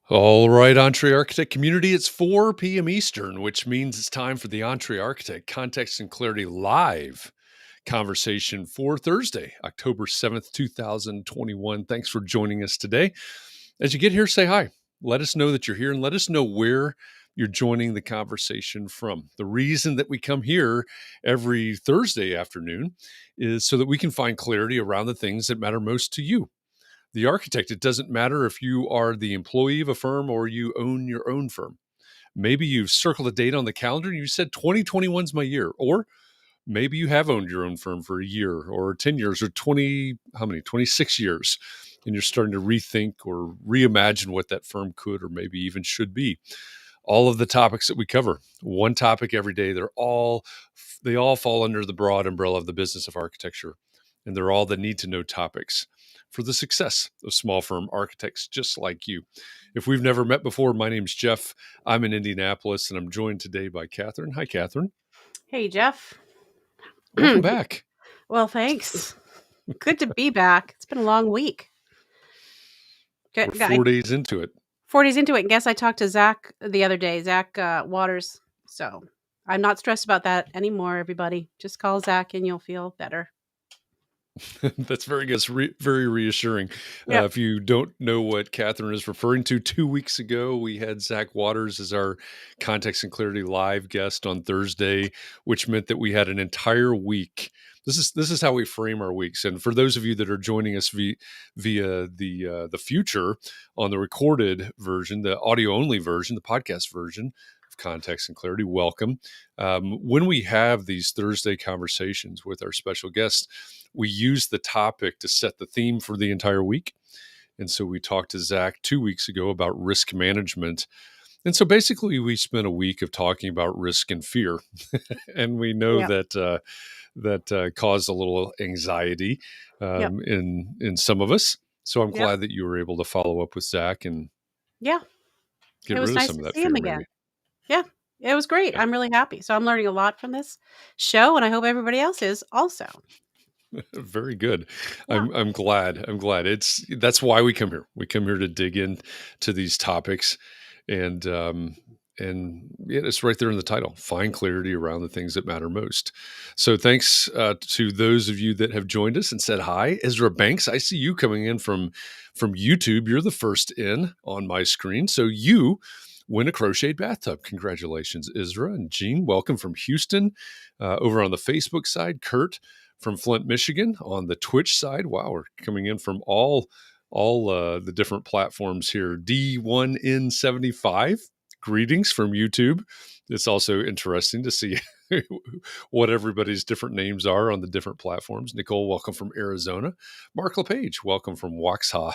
All right, Entree Architect community, it's 4 p.m. Eastern, which means it's time for the Entree Architect Context and Clarity Live conversation for Thursday, October 7th, 2021. Thanks for joining us today. As you get here, say hi. Let us know that you're here and let us know where you're joining the conversation from. The reason that we come here every Thursday afternoon is so that we can find clarity around the things that matter most to you, the architect. It doesn't matter if you are the employee of a firm or you own your own firm. Maybe you've circled a date on the calendar and you said 2021 is my year. Or maybe you have owned your own firm for a year or 10 years or 26 years. And you're starting to rethink or reimagine what that firm could or maybe even should be. All of the topics that we cover, one topic every day, they all fall under the broad umbrella of the business of architecture. And they're all the need to know topics for the success of small firm architects just like you. If we've never met before, my name's Jeff. I'm in Indianapolis, and I'm joined today by Katharine. Hi, Katharine. Hey, Jeff. Welcome back. Well, thanks. Good to be back. It's been a long week. We're 4 days into it. 4 days into it. And guess I talked to Zach the other day, Zach Waters. So I'm not stressed about that anymore, everybody. Just call Zach and you'll feel better. That's very good. It's very reassuring. Yep. If you don't know what Katharine is referring to, 2 weeks ago, we had Zach Waters as our Context and Clarity live guest on Thursday, which meant that we had an entire week. This is how we frame our weeks. And for those of you that are joining us via the future on the recorded version, the audio only version, the podcast version of Context and Clarity, welcome. When we have these Thursday conversations with our special guests, we use the topic to set the theme for the entire week. And so we talked to Zach 2 weeks ago about risk management. And so basically we spent a week of talking about risk and fear. And we know that caused a little anxiety in some of us. So I'm glad that you were able to follow up with Zach and get rid of some of that fear. Maybe. Yeah, it was great. Yeah. I'm really happy. So I'm learning a lot from this show, and I hope everybody else is also. Very good. Yeah. I'm glad. That's why we come here. We come here to dig into these topics, and it's right there in the title. Find clarity around the things that matter most. So thanks to those of you that have joined us and said hi. Ezra Banks, I see you coming in from YouTube. You're the first in on my screen. So you win a crocheted bathtub. Congratulations, Ezra. And Jean, welcome from Houston. Over on the Facebook side, Kurt from Flint, Michigan. On the Twitch side, wow, we're coming in from all the different platforms here. D1N75, greetings from YouTube. It's also interesting to see what everybody's different names are on the different platforms. Nicole, welcome from Arizona. Mark LePage, welcome from Waxhaw,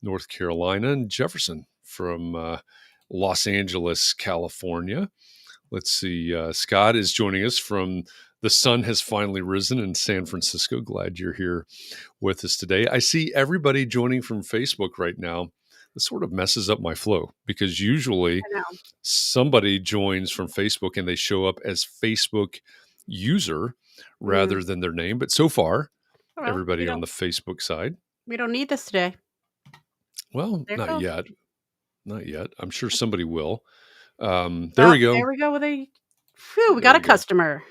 North Carolina. And Jefferson from Los Angeles, California. Let's see. Scott is joining us from the sun has finally risen in San Francisco. Glad you're here with us today. I see everybody joining from Facebook right now. This sort of messes up my flow because usually somebody joins from Facebook and they show up as Facebook user rather than their name. But so far, everybody on the Facebook side. We don't need this today. Well, not yet. Not yet. I'm sure somebody will. There we go. There we go. We got a customer.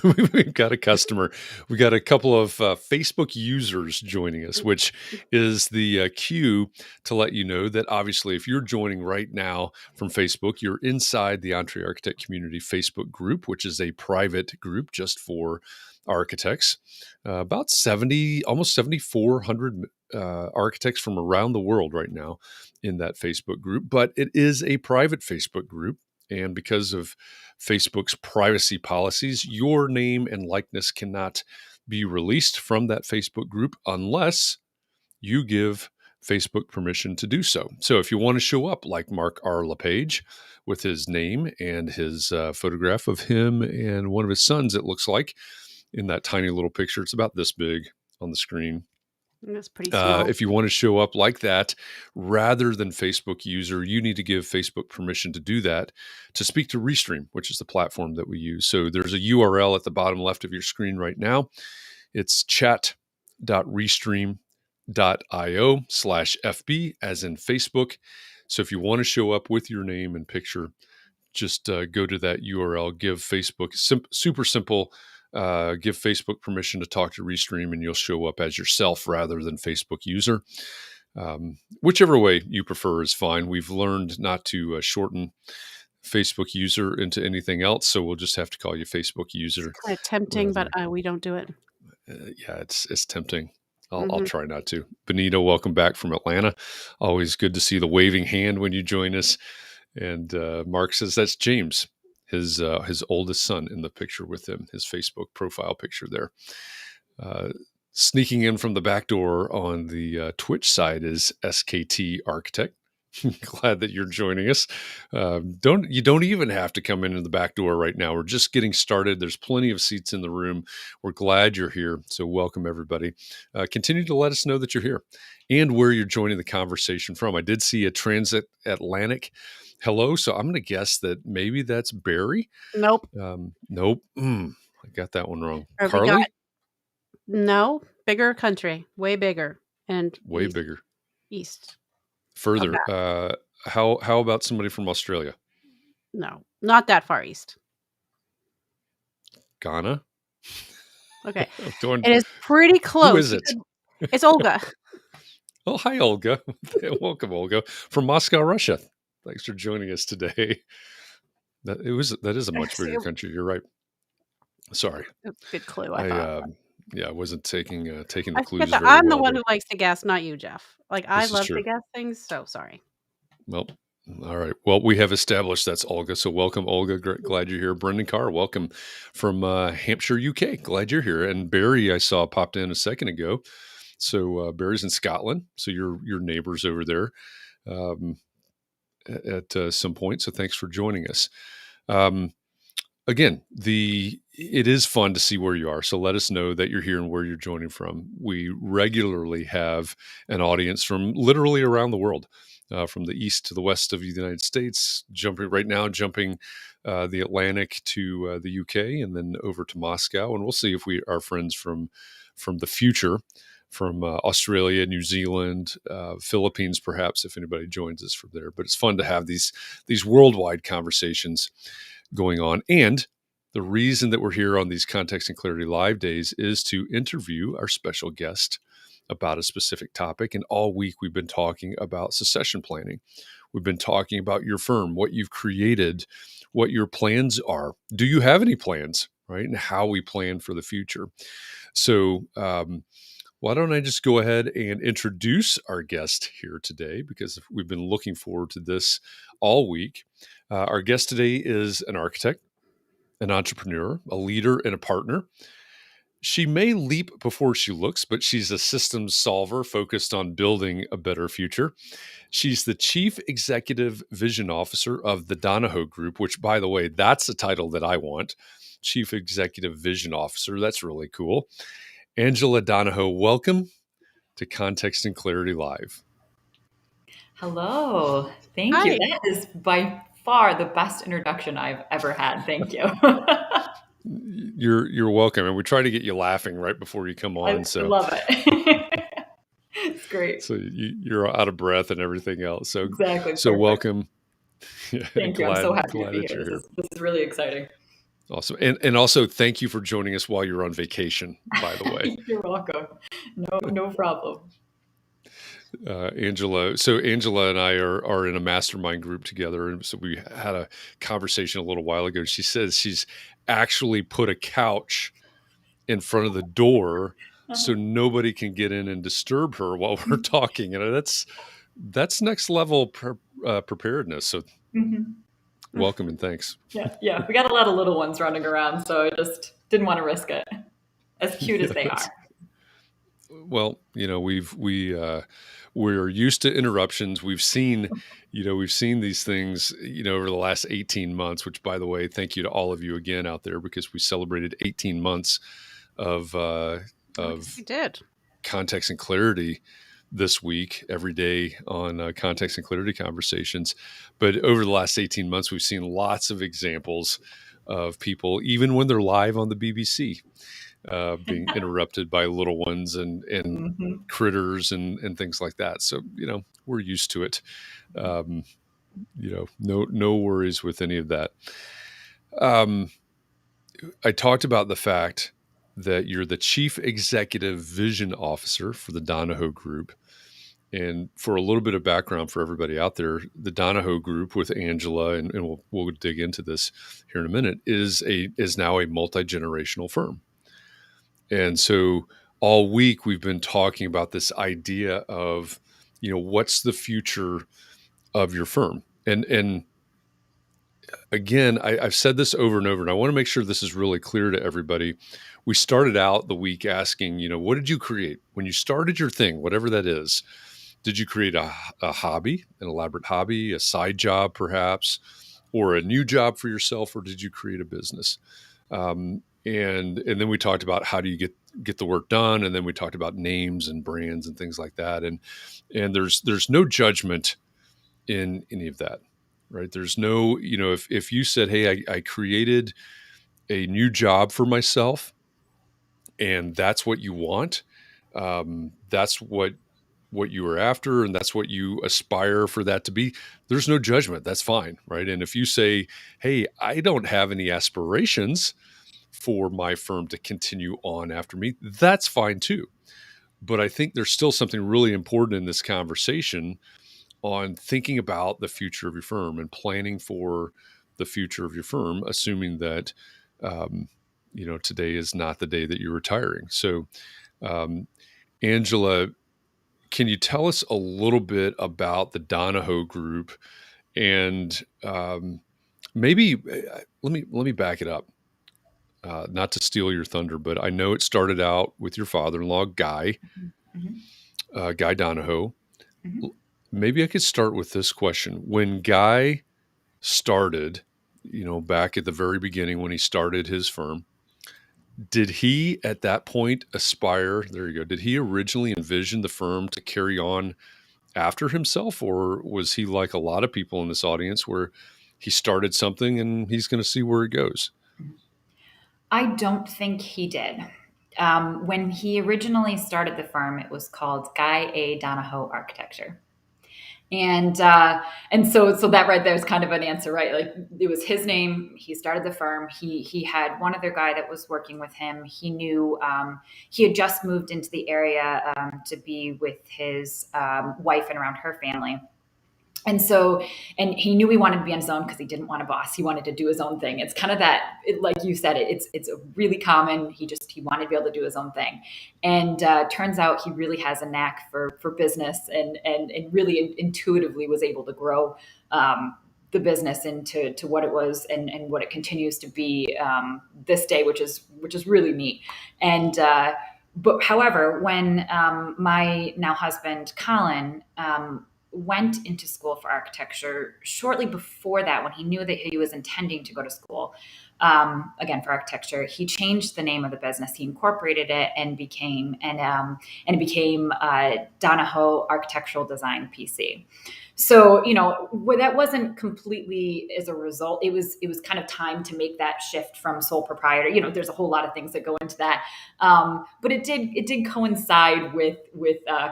We've got a customer. We got a couple of Facebook users joining us, which is the cue to let you know that obviously if you're joining right now from Facebook, you're inside the Entree Architect Community Facebook group, which is a private group just for architects. About 70, almost 7,400 architects from around the world right now in that Facebook group, but it is a private Facebook group. And because of Facebook's privacy policies, your name and likeness cannot be released from that Facebook group unless you give Facebook permission to do so. So if you want to show up like Mark R. LePage with his name and his photograph of him and one of his sons, it looks like, in that tiny little picture, it's about this big on the screen. That's pretty small. If you want to show up like that, rather than Facebook user, you need to give Facebook permission to do that, to speak to Restream, which is the platform that we use. So there's a URL at the bottom left of your screen right now. It's chat.restream.com. bit.io/FB as in Facebook. So if you want to show up with your name and picture, just go to that URL, give Facebook, super simple, give Facebook permission to talk to Restream, and you'll show up as yourself rather than Facebook user. Whichever way you prefer is fine. We've learned not to shorten Facebook user into anything else, so we'll just have to call you Facebook user. It's kind of tempting, but we don't do it. Yeah, it's tempting. I'll try not to. Benito, welcome back from Atlanta. Always good to see the waving hand when you join us. And Mark says that's James, his oldest son, in the picture with him, his Facebook profile picture there. Sneaking in from the back door on the Twitch side is SKT Architect. Glad that you're joining us. You don't even have to come in the back door right now. We're just getting started. There's plenty of seats in the room. We're glad you're here. So welcome everybody. Continue to let us know that you're here and where you're joining the conversation from. I did see a transatlantic hello, so I'm going to guess that maybe that's Barry. Nope. Nope. I got that one wrong. Or Carly? No, bigger country, way bigger, and way bigger. East. Further. How about somebody from Australia? No, not that far east. Ghana? Okay. It is pretty close. Who is it? It's Olga. Oh, hi, Olga. Welcome, Olga, from Moscow, Russia. Thanks for joining us today. That is a much bigger country. You're right. Sorry. Good clue. I thought. I wasn't taking the clues. I'm the one who likes to guess, not you, Jeff. I love to guess things, so sorry. Well, all right. Well, we have established that's Olga. So welcome, Olga. Glad you're here. Brendan Carr, welcome from Hampshire, UK. Glad you're here. And Barry, I saw popped in a second ago. So Barry's in Scotland. So you're neighbors over there at some point. So thanks for joining us. Again, it is fun to see where you are. So let us know that you're here and where you're joining from. We regularly have an audience from literally around the world, from the east to the west of the United States, jumping the Atlantic to the UK and then over to Moscow. And we'll see if we are friends from the future, from Australia, New Zealand, Philippines, perhaps, if anybody joins us from there. But it's fun to have these worldwide conversations going on. And the reason that we're here on these Context and Clarity Live days is to interview our special guest about a specific topic. And all week we've been talking about succession planning. We've been talking about your firm, what you've created, what your plans are. Do you have any plans, right? And how we plan for the future. So why don't I just go ahead and introduce our guest here today, because we've been looking forward to this all week. Our guest today is an architect, an entrepreneur, a leader, and a partner. She may leap before she looks, but she's a systems solver focused on building a better future. She's the Chief Executive Vision Officer of the Donahoe Group, which, by the way, that's the title that I want. Chief Executive Vision Officer. That's really cool. Angela Donahoe, welcome to Context and Clarity Live. Hello. Thank you. That is by far the best introduction I've ever had. Thank you. You're welcome. And we try to get you laughing right before you come on. I love it. It's great. So you're out of breath and everything else. So exactly. So perfect. Welcome. Thank you. I'm so happy to be here. This is really exciting. Awesome. And also thank you for joining us while you're on vacation, by the way. You're welcome. No problem. Angela. So Angela and I are in a mastermind group together. And so we had a conversation a little while ago. She says she's actually put a couch in front of the door so nobody can get in and disturb her while we're talking. And that's next level preparedness. So welcome and thanks. Yeah. We got a lot of little ones running around, so I just didn't want to risk it. As cute as they are. Well, we're used to interruptions. We've seen these things, over the last 18 months, which, by the way, thank you to all of you again out there, because we celebrated 18 months of Context and Clarity this week, every day on Context and Clarity Conversations. But over the last 18 months, we've seen lots of examples of people, even when they're live on the BBC, being interrupted by little ones and Mm-hmm. critters and things like that. So, we're used to it. No worries with any of that. I talked about the fact that you're the chief executive vision officer for the Donahoe Group. And for a little bit of background for everybody out there, the Donahoe Group with Angela, and we'll dig into this here in a minute, is now a multi-generational firm. And so all week we've been talking about this idea of, what's the future of your firm? And again, I've said this over and over, and I want to make sure this is really clear to everybody. We started out the week asking, what did you create when you started your thing, whatever that is? Did you create a hobby, an elaborate hobby, a side job perhaps, or a new job for yourself, or did you create a business? And then we talked about how do you get the work done, and then we talked about names and brands and things like that. And there's no judgment in any of that, right? There's no, if you said, hey, I created a new job for myself, and that's what you want, that's what you are after, and that's what you aspire for that to be, there's no judgment. That's fine, right? And if you say, hey, I don't have any aspirations for my firm to continue on after me, that's fine too. But I think there's still something really important in this conversation on thinking about the future of your firm and planning for the future of your firm, assuming that today is not the day that you're retiring. So, Angela, can you tell us a little bit about the Donahoe Group? And maybe let me back it up. Not to steal your thunder, but I know it started out with your father-in-law, Guy, Guy Donahoe. Mm-hmm. Maybe I could start with this question. When Guy started, back at the very beginning when he started his firm, did he at that point aspire, there you go, did he originally envision the firm to carry on after himself, or was he like a lot of people in this audience where he started something and he's going to see where it goes? I don't think he did. When he originally started the firm, it was called Guy A. Donahoe Architecture. And so that right there is kind of an answer, right? Like, it was his name. He started the firm. He had one other guy that was working with him. He knew he had just moved into the area to be with his wife and around her family. And he knew he wanted to be on his own because he didn't want a boss. He wanted to do his own thing. It's kind of like you said, it's a really common. He wanted to be able to do his own thing. And turns out he really has a knack for business and really intuitively was able to grow the business into what it was and what it continues to be this day, which is really neat. And but however, when my now husband, Colin, went into school for architecture shortly before that, when he knew that he was intending to go to school again for architecture, he changed the name of the business. He incorporated it and became it became Donahoe Architectural Design PC. So, that wasn't completely as a result. It was kind of time to make that shift from sole proprietor. There's a whole lot of things that go into that. But it did coincide with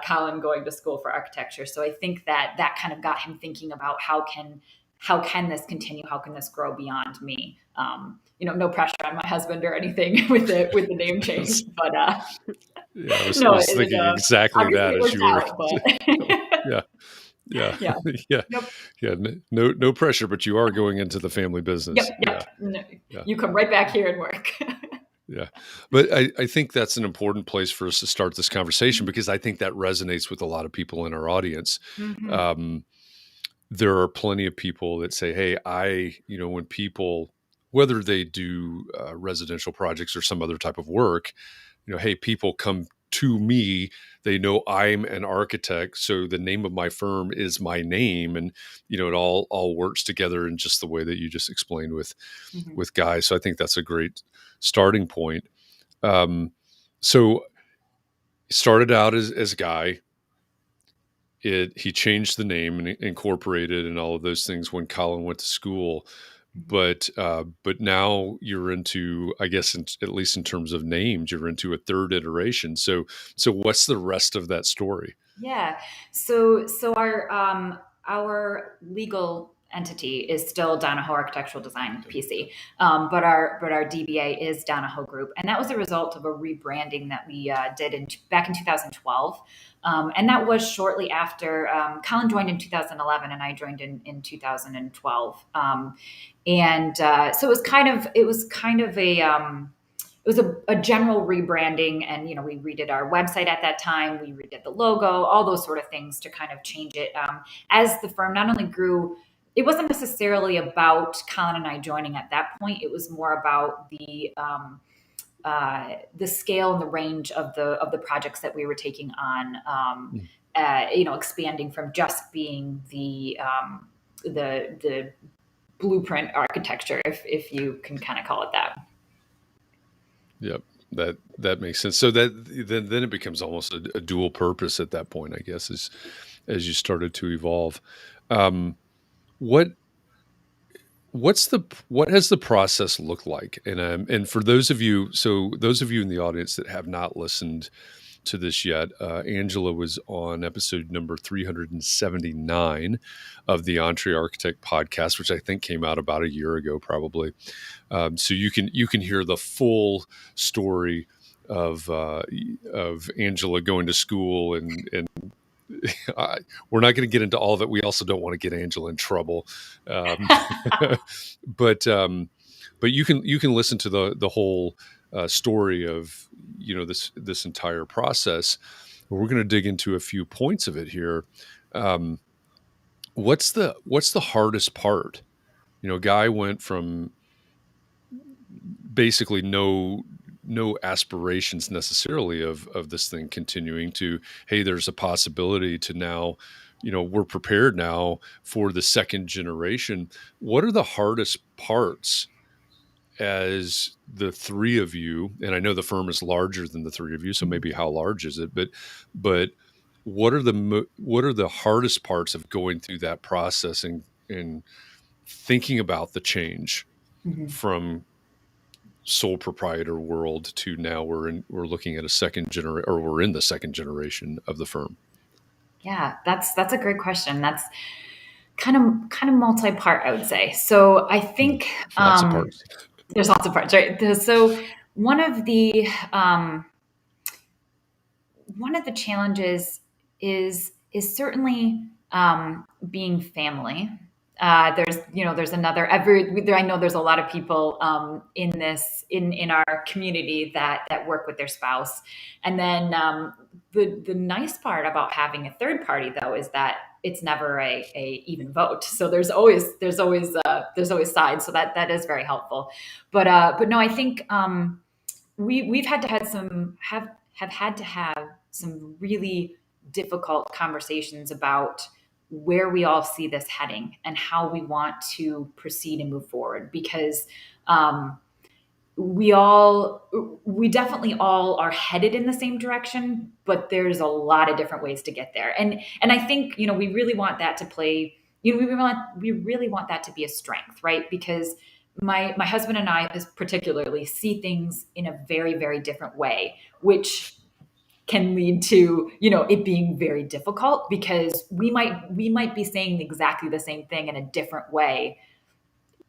Colin going to school for architecture. So I think that kind of got him thinking about how can this continue? How can this grow beyond me? No pressure on my husband or anything with the name change, but yeah, I was thinking exactly that as you were. But... Yeah. Yep. Yeah. No pressure, but you are going into the family business. Yep. Yeah. You come right back here and work. Yeah. But I think that's an important place for us to start this conversation, because I think that resonates with a lot of people in our audience. Mm-hmm. There are plenty of people that say, hey, when people, whether they do residential projects or some other type of work, hey, people come to me, they know I'm an architect, so the name of my firm is my name, and it all works together in just the way that you just explained with Guy. So I think that's a great starting point. So started out as Guy. He changed the name and incorporated and all of those things when Colin went to school. but now you're into, I guess, at least in terms of names, you're into a third iteration. So what's the rest of that story? Yeah. So our legal entity is still Donahoe Architectural Design PC, but our DBA is Donahoe Group, and that was a result of a rebranding that we did back in 2012, and that was shortly after Colin joined in 2011, and I joined in 2012, so it was a general rebranding, and we redid our website at that time. We redid the logo, all those sort of things to kind of change it. As the firm not only grew, it wasn't necessarily about Colin and I joining at that point. It was more about the scale and the range of the projects that we were taking on. Expanding from just being the blueprint architecture, if you can kind of call it that. Yep, that makes sense. So that then it becomes almost a dual purpose at that point, I guess, as you started to evolve. What has the process looked like? And for those of you in the audience that have not listened to this yet, Angela was on episode number 379 of the Entree Architect podcast, which I think came out about a year ago, probably. So you can hear the full story of Angela going to school, and we're not going to get into all of it. We also don't want to get Angela in trouble, but you can listen to the whole story of this entire process. We're going to dig into a few points of it here. What's the hardest part? Guy went from basically no aspirations necessarily of this thing continuing to, hey, there's a possibility, to now, we're prepared now for the second generation. What are the hardest parts as the three of you? And I know the firm is larger than the three of you, so maybe how large is it? But what are the hardest parts of going through that process and thinking about the change from sole proprietor world to now we're looking at we're in the second generation of the firm? Yeah, that's a great question. That's kind of multi-part, I would say. So I think Lots of parts. There's lots of parts, right? So one of the challenges is certainly being family. There's another I know there's a lot of people in our community that work with their spouse, and then the nice part about having a third party, though, is that it's never a even vote. So there's always sides. So that is very helpful. But no, I think we've had to have some really difficult conversations about where we all see this heading and how we want to proceed and move forward, because we definitely all are headed in the same direction, but there's a lot of different ways to get there. And I think, we really want that to play, we really want that to be a strength, right? Because my husband and I particularly see things in a very, very different way, which can lead to, it being very difficult, because we might be saying exactly the same thing in a different way.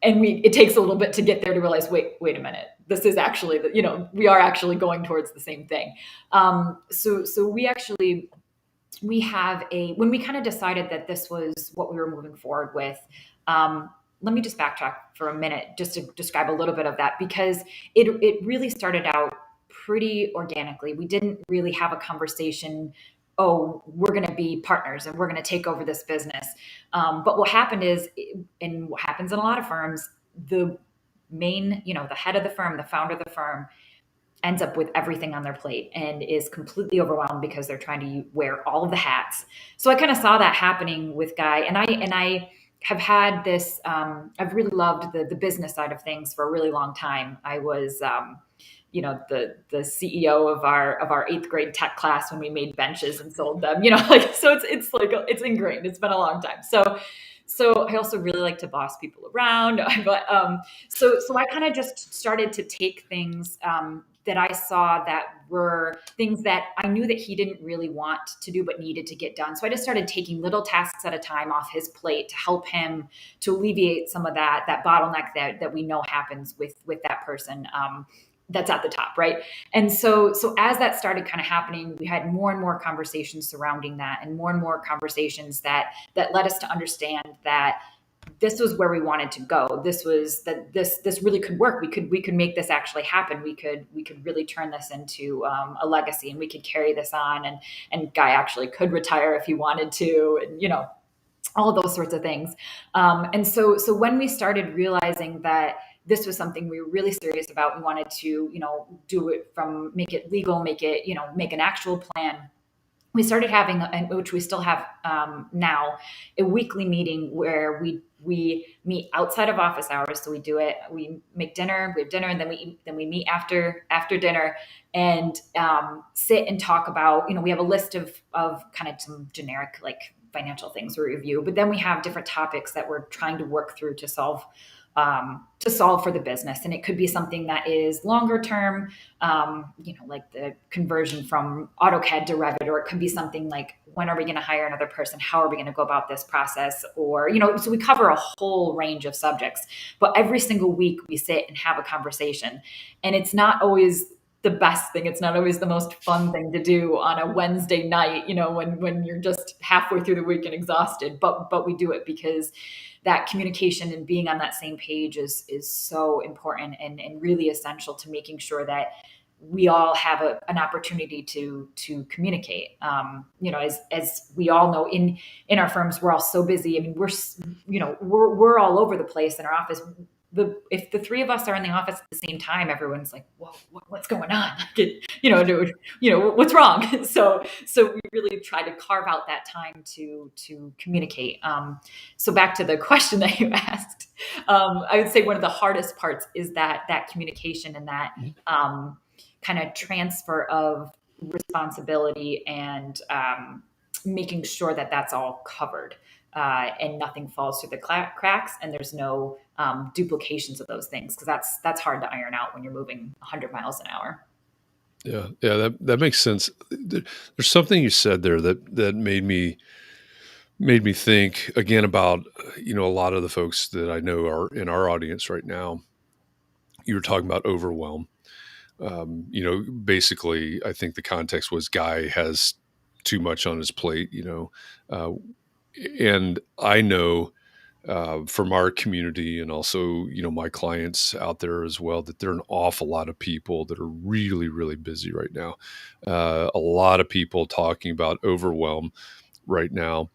And it takes a little bit to get there to realize, wait a minute, this is actually, we are actually going towards the same thing. So we have when we kind of decided that this was what we were moving forward with, let me just backtrack for a minute just to describe a little bit of that, because it really started out pretty organically. We didn't really have a conversation, oh, we're going to be partners and we're going to take over this business. But what happened is, and what happens in a lot of firms, the main, the head of the firm, the founder of the firm, ends up with everything on their plate and is completely overwhelmed because they're trying to wear all of the hats. So I kind of saw that happening with Guy, and I have had this, I've really loved the business side of things for a really long time. I was, the CEO of our 8th grade tech class when we made benches and sold them, so it's ingrained. It's been a long time. So I also really like to boss people around. But so I kind of just started to take things that I saw that were things that I knew that he didn't really want to do but needed to get done. So I just started taking little tasks at a time off his plate to help him to alleviate some of that bottleneck that we know happens with that person. That's at the top, right? And so as that started kind of happening, we had more and more conversations surrounding that, and more conversations that led us to understand that this was where we wanted to go. This was that this really could work. We could make this actually happen. We could really turn this into a legacy, and we could carry this on. And Guy actually could retire if he wanted to, and all of those sorts of things. And so when we started realizing that this was something we were really serious about, we wanted to do it from make it legal, make it make an actual plan. We started having, which we still have now, a weekly meeting where we meet outside of office hours. So we make dinner, we have dinner, and then we meet after dinner, and sit and talk about, we have a list of kind of some generic like financial things we review, but then we have different topics that we're trying to work through to solve for the business. And it could be something that is longer term, like the conversion from AutoCAD to Revit, or it could be something like, when are we going to hire another person? How are we going to go about this process? Or, so we cover a whole range of subjects, but every single week we sit and have a conversation, and it's not always the best thing. It's not always the most fun thing to do on a Wednesday night, when you're just halfway through the week and exhausted, but we do it because that communication and being on that same page is so important and really essential to making sure that we all have an opportunity to communicate. As we all know, in our firms, we're all so busy. I mean, we're all over the place in our office. If the three of us are in the office at the same time, everyone's like, "Whoa, what's going on? What's wrong?" So we really try to carve out that time to communicate. So back to the question that you asked, I would say one of the hardest parts is that communication and that kind of transfer of responsibility, and making sure that that's all covered. And nothing falls through the cracks, and there's no duplications of those things, because that's hard to iron out when you're moving 100 miles an hour. Yeah, that makes sense. There's something you said there that made me think again about a lot of the folks that I know are in our audience right now. You were talking about overwhelm. Basically, I think the context was Guy has too much on his plate. And I know from our community, and also my clients out there as well, that there are an awful lot of people that are really, really busy right now. A lot of people talking about overwhelm right now.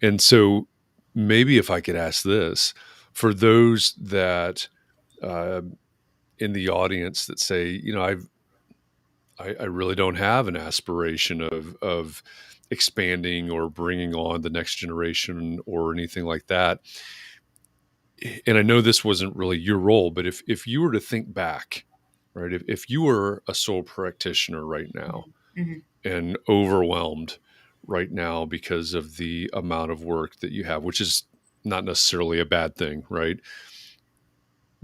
And so maybe if I could ask this, for those that in the audience that say, I really don't have an aspiration of expanding or bringing on the next generation or anything like that. And I know this wasn't really your role, but if you were to think back, right, if you were a sole practitioner right now Mm-hmm. and overwhelmed right now because of the amount of work that you have, which is not necessarily a bad thing, right?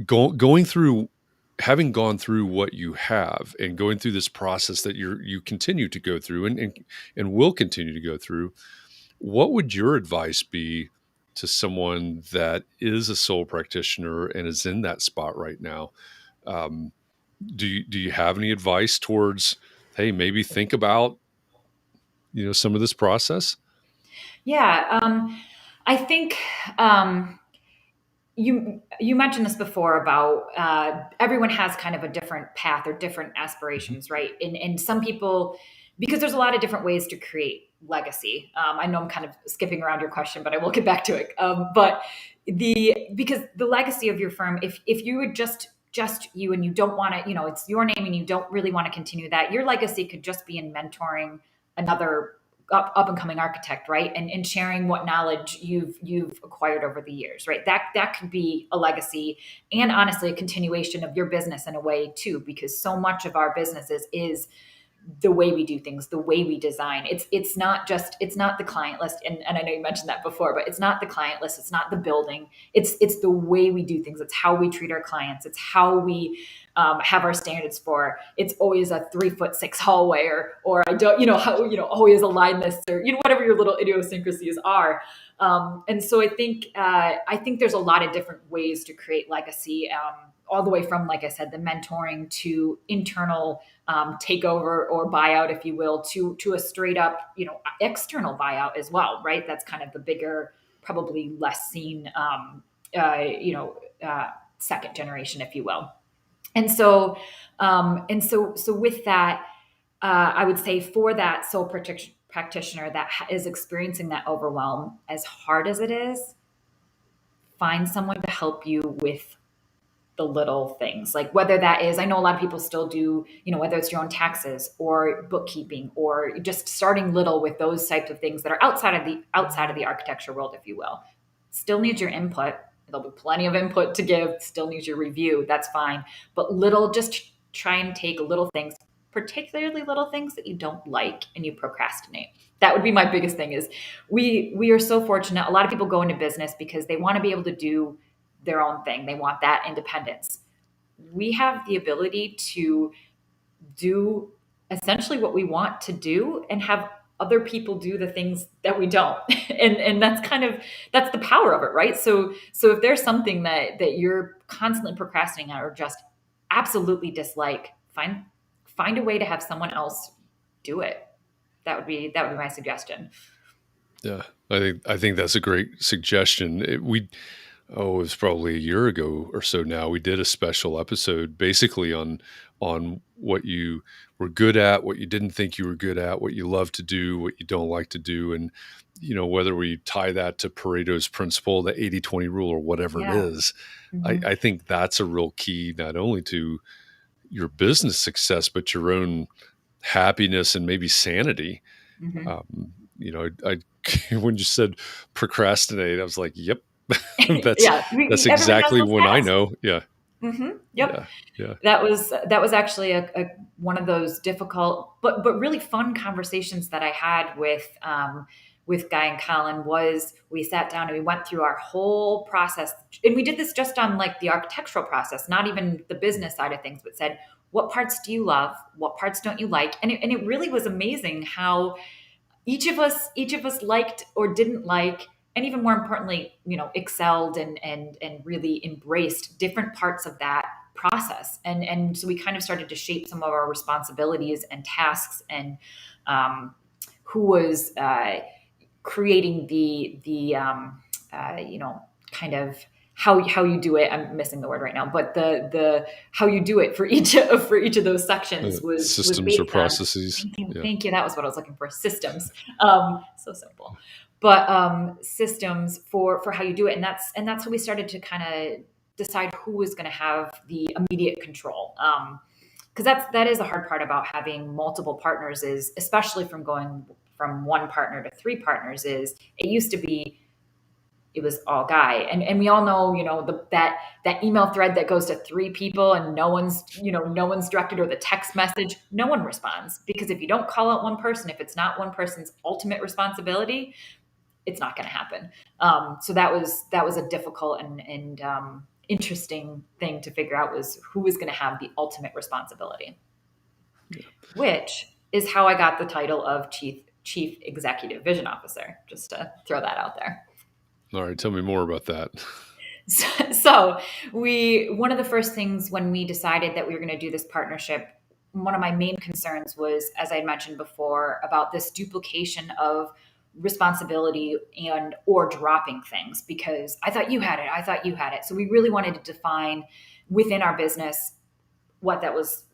Going through, having gone through what you have and going through this process that you continue to go through and will continue to go through, what would your advice be to someone that is a sole practitioner and is in that spot right now? Do you have any advice towards, hey, maybe think about some of this process? Yeah, I think you mentioned this before about everyone has kind of a different path or different aspirations, right? And some people, because there's a lot of different ways to create legacy. I know I'm kind of skipping around your question, but I will get back to it. But because the legacy of your firm, if you would just you, and you don't want to, it's your name and you don't really want to continue that, your legacy could just be in mentoring another up and coming architect, right? And sharing what knowledge you've acquired over the years, right? That could be a legacy, and honestly a continuation of your business in a way too, because so much of our businesses is the way we do things, the way we design. It's not the client list. And I know you mentioned that before, but it's not the client list. It's not the building. It's the way we do things. It's how we treat our clients. It's how we have our standards for. It's always a 3'6" hallway, or I don't, always align this, or, whatever your little idiosyncrasies are. And so I think there's a lot of different ways to create legacy, all the way from, like I said, the mentoring to internal takeover or buyout, if you will, to a straight up, external buyout as well, right? That's kind of the bigger, probably less seen, second generation, if you will. And so with that, I would say for that sole practitioner that is experiencing that overwhelm, as hard as it is, find someone to help you with the little things. Like whether that is, I know a lot of people still do, whether it's your own taxes or bookkeeping, or just starting little with those types of things that are outside of the architecture world, if you will. Still needs your input. There'll be plenty of input to give. Still needs your review. That's fine. But just try and take little things, particularly little things that you don't like and you procrastinate. That would be my biggest thing. Is we are so fortunate. A lot of people go into business because they want to be able to do their own thing. They want that independence. We have the ability to do essentially what we want to do and have other people do the things that we don't. and that's the power of it, right? So if there's something that you're constantly procrastinating on or just absolutely dislike, find a way to have someone else do it. That would be my suggestion. Yeah, I think that's a great suggestion. It was probably a year ago or so now. We did a special episode basically on what you were good at, what you didn't think you were good at, what you love to do, what you don't like to do. And, whether we tie that to Pareto's principle, the 80-20 rule, or whatever it is, Mm-hmm. I think that's a real key, not only to your business success, but your own happiness and maybe sanity. Mm-hmm. When you said procrastinate, I was like, yep, that's Yeah, that's everyone has exactly those when I tasks. know. Yeah. Mm-hmm. Yep. Yeah. That was actually a one of those difficult but really fun conversations that I had with Guy and Colin. Was we sat down and we went through our whole process, and we did this just on like the architectural process, not even the business side of things, but said, what parts do you love? What parts don't you like? And it really was amazing how each of us liked or didn't like, and even more importantly, excelled and really embraced different parts of that process. And so we kind of started to shape some of our responsibilities and tasks, and who was creating the kind of how you do it. I'm missing the word right now, but the how you do it for each of those sections was Systems or based on. processes. Thank you. That was what I was looking for. Systems. So simple, but systems for how you do it, and that's how we started to kind of decide who was going to have the immediate control. Because that is a hard part about having multiple partners, is especially from going from one partner to three partners. Is it used to be it was all Guy, and we all know that email thread that goes to three people and no one's directed, or the text message, no one responds, because if you don't call out one person, if it's not one person's ultimate responsibility, it's not going to happen. So that was a difficult and interesting thing to figure out, was who was going to have the ultimate responsibility, which is how I got the title of Chief Executive Vision Officer, just to throw that out there. All right, tell me more about that. So one of the first things when we decided that we were going to do this partnership, one of my main concerns was, as I mentioned before, about this duplication of responsibility or dropping things, because I thought you had it. So we really wanted to define within our business what that was,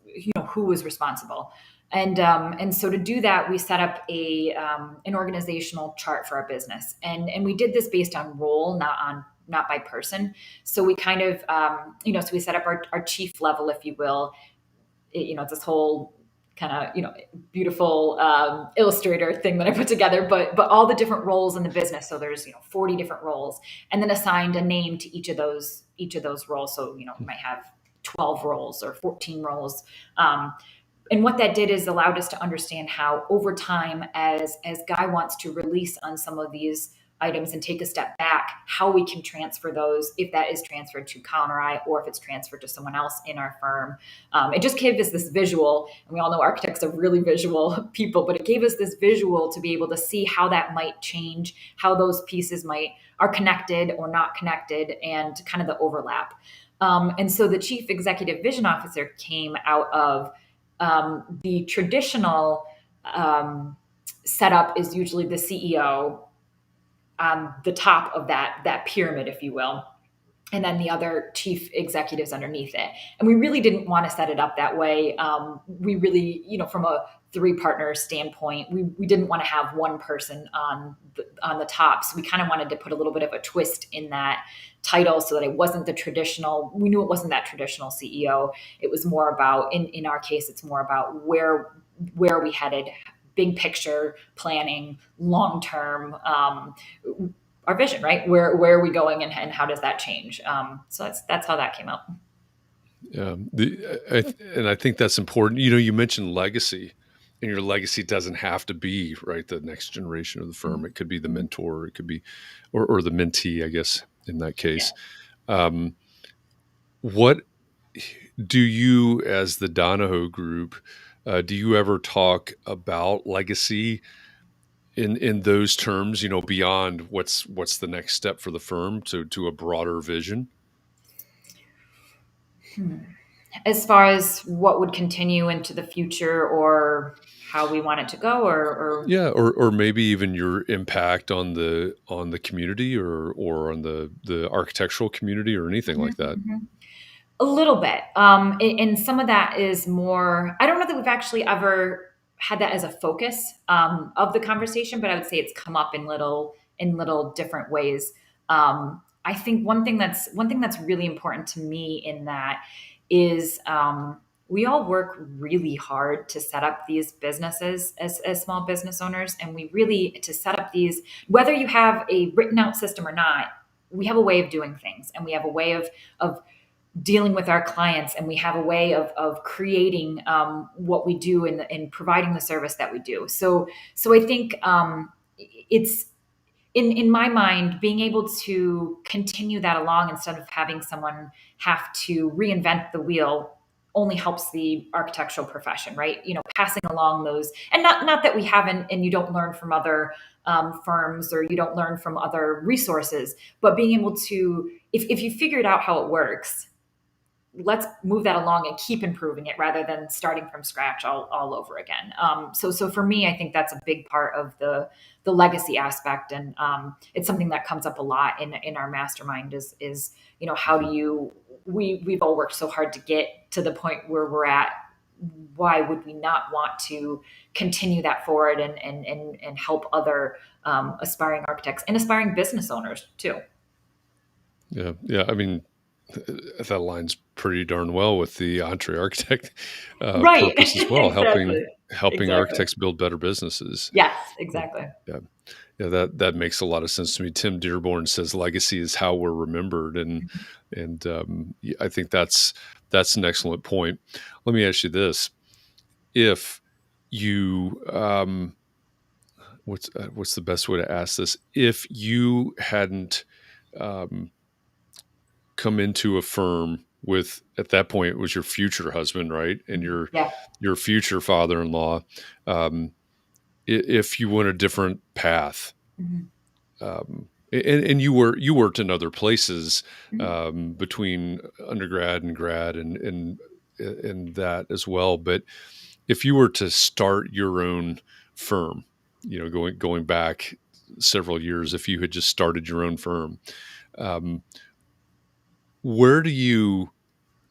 who was responsible. And so to do that, we set up an organizational chart for our business, and we did this based on role, not by person. So we kind of so we set up our chief level, if you will. It's this whole kind of beautiful illustrator thing that I put together, but all the different roles in the business. So there's 40 different roles, and then assigned a name to each of those roles. So you might have 12 roles or 14 roles. And what that did is allowed us to understand how over time, as Guy wants to release on some of these items and take a step back, how we can transfer those, if that is transferred to Colin or I, or if it's transferred to someone else in our firm. It just gave us this visual, and we all know architects are really visual people, but it gave us this visual to be able to see how that might change, how those pieces are connected or not connected, and kind of the overlap. And so the chief executive vision officer came out of the traditional setup is usually the CEO on the top of that pyramid, if you will, and then the other chief executives underneath it. And we really didn't want to set it up that way. We really, from a three partner standpoint, we didn't want to have one person on the top. So we kind of wanted to put a little bit of a twist in that title so that it wasn't the traditional. We knew it wasn't that traditional CEO. It was more about, in our case, it's more about where are we headed, big picture planning, long term. Our vision, right? Where are we going, and how does that change? So that's how that came out. And I think that's important. You mentioned legacy, and your legacy doesn't have to be right the next generation of the firm. It could be the mentor, it could be, or the mentee, I guess, in that case. Yeah. What do you, as the Donahoe group, do you ever talk about legacy in those terms, beyond what's the next step for the firm to a broader vision? As far as what would continue into the future, or how we want it to go, or yeah, or maybe even your impact on the community, or on the architectural community, or anything like that. A little bit. And some of that is more, I don't know that we've actually ever had that as a focus of the conversation, but I would say it's come up in little different ways. I think one thing that's really important to me in that is we all work really hard to set up these businesses as small business owners. And we really, to set up these, whether you have a written out system or not, we have a way of doing things, and we have a way of dealing with our clients, and we have a way of creating what we do and providing the service that we do. So I think it's in my mind, being able to continue that along instead of having someone have to reinvent the wheel only helps the architectural profession, right? Passing along those, and not that we haven't, and you don't learn from other firms, or you don't learn from other resources, but being able to, if you figured out how it works, let's move that along and keep improving it rather than starting from scratch all over again. So for me, I think that's a big part of the legacy aspect. And it's something that comes up a lot in our mastermind is how do you, we've all worked so hard to get to the point where we're at. Why would we not want to continue that forward and help other aspiring architects and aspiring business owners too? Yeah. I mean, that aligns pretty darn well with the Entree Architect right. purpose as well, Exactly. helping architects build better businesses. Yes, exactly. Yeah, that makes a lot of sense to me. Tim Dearborn says legacy is how we're remembered, and I think that's an excellent point. Let me ask you this: if you what's the best way to ask this? If you hadn't come into a firm with, at that point, it was your future husband, right? And your future father-in-law. If you went a different path, and you worked in other places between undergrad and grad and that as well. But if you were to start your own firm, going back several years, if you had just started your own firm, where do you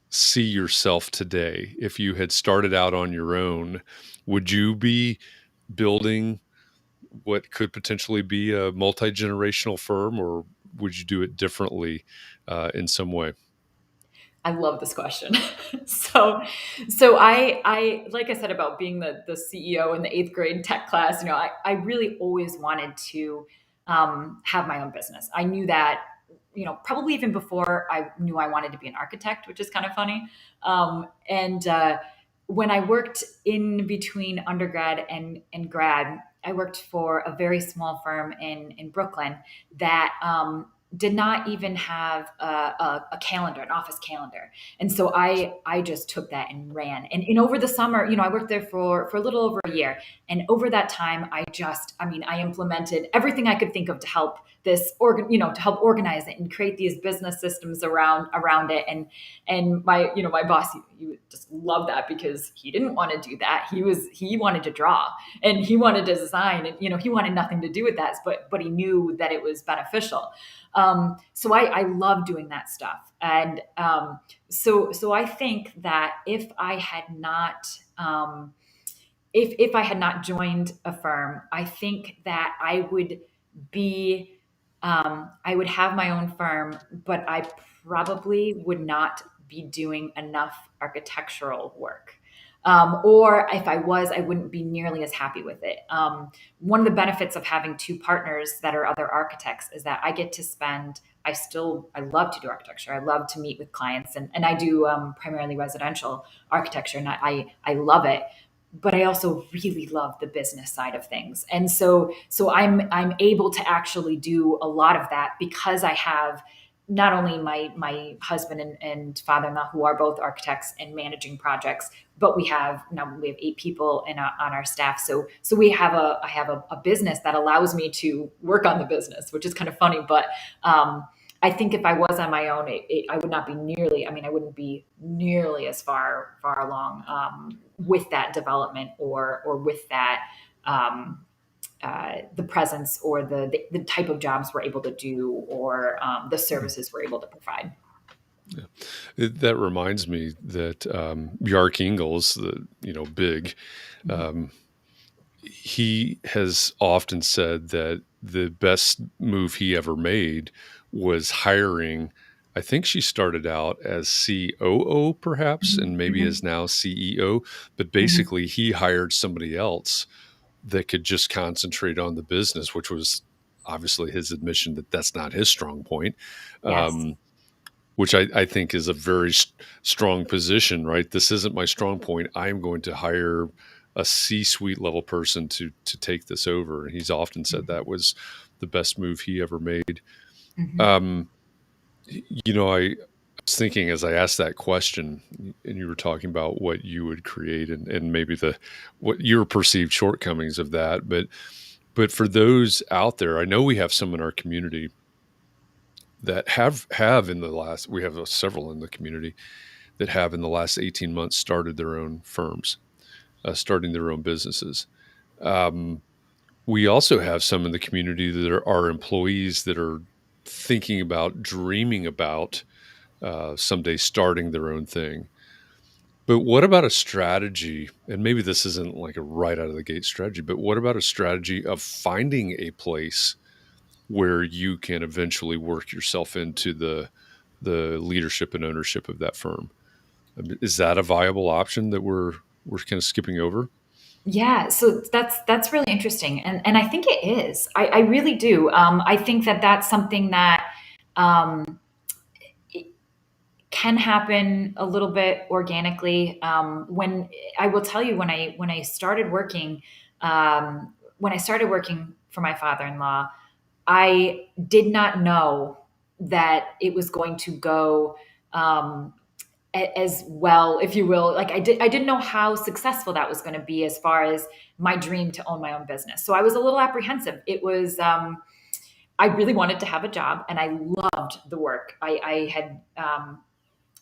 see yourself today? If you had started out on your own, would you be building what could potentially be a multi-generational firm, or would you do it differently in some way? I love this question. So I like I said about being the CEO in the 8th grade tech class, I really always wanted to have my own business. I knew that, probably even before I knew I wanted to be an architect, which is kind of funny. when I worked in between undergrad and grad, I worked for a very small firm in Brooklyn that did not even have a calendar, an office calendar. And so I just took that and ran. And over the summer, I worked there for a little over a year. And over that time, I implemented everything I could think of to help this to help organize it and create these business systems around it. And my boss, he would just love that because he didn't want to do that. He wanted to draw and he wanted to design, and he wanted nothing to do with that, but he knew that it was beneficial. So I love doing that stuff. And so I think that if I had not if I had not joined a firm, I think that I would have my own firm, but I probably would not be doing enough architectural work. Or if I was, I wouldn't be nearly as happy with it. One of the benefits of having two partners that are other architects is that I get to spend, I love to do architecture. I love to meet with clients, and I do primarily residential architecture, and I love it. But I also really love the business side of things. And so I'm able to actually do a lot of that because I have not only my husband and father-in-law, who are both architects and managing projects, but we have 8 people on our staff. So I have a business that allows me to work on the business, which is kind of funny. But I think if I was on my own, I would not be nearly. I wouldn't be nearly as far along with that development or with that the presence or the type of jobs we're able to do or the services we're able to provide. Yeah. That reminds me that Bjarke Ingels, the big, he has often said that the best move he ever made was hiring. I think she started out as COO perhaps, and maybe is now CEO, but basically he hired somebody else that could just concentrate on the business, which was obviously his admission that that's not his strong point. Yes. Which I think is a very strong position, right? This isn't my strong point. I'm going to hire a C-suite level person to take this over. And he's often said that was the best move he ever made. I was thinking as I asked that question, and you were talking about what you would create and maybe what your perceived shortcomings of that. But for those out there, I know we have some in our community that have we have several in the community that have in the last 18 months started their own firms, starting their own businesses. We also have some in the community that are employees that are thinking about, dreaming about someday starting their own thing. But what about a strategy? And maybe this isn't like a right out of the gate strategy, but what about a strategy of finding a place where you can eventually work yourself into the leadership and ownership of that firm? Is that a viable option that we're kind of skipping over? Yeah, so that's really interesting, and I think it is. I really do. I think that that's something that it can happen a little bit organically. When I will tell you, when I started working, for my father-in-law, I did not know that it was going to go as well, if you will. Like I didn't know how successful that was going to be as far as my dream to own my own business. So I was a little apprehensive. It was, I really wanted to have a job and I loved the work. I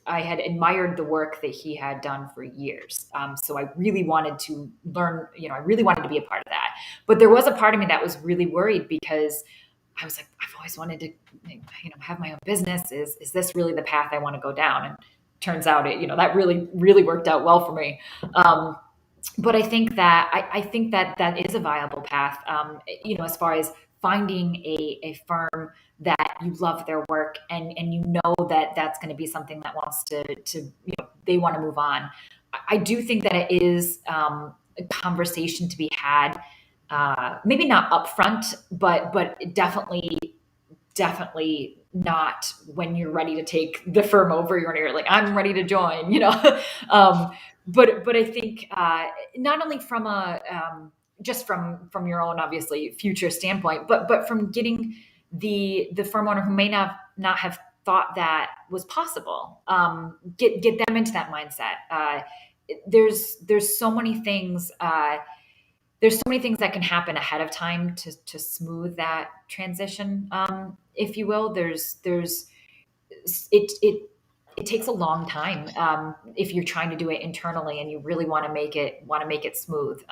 had admired the work that he had done for years. So I really wanted to learn, I really wanted to be a part of that. But there was a part of me that was really worried because I was like, I've always wanted to, have my own business. Is this really the path I want to go down? And turns out that really, really worked out well for me. But I think that that is a viable path, as far as finding a firm that you love their work and that that's going to be something that wants to they want to move on. I do think that it is a conversation to be had, maybe not upfront, but definitely not when you're ready to take the firm over. You're like, I'm ready to join, but I think not only from a just from your own obviously future standpoint, but from getting the firm owner who may not have thought that was possible, get them into that mindset. There's so many things. There's so many things that can happen ahead of time to smooth that transition, if you will. It takes a long time, if you're trying to do it internally and you really want to make it smooth.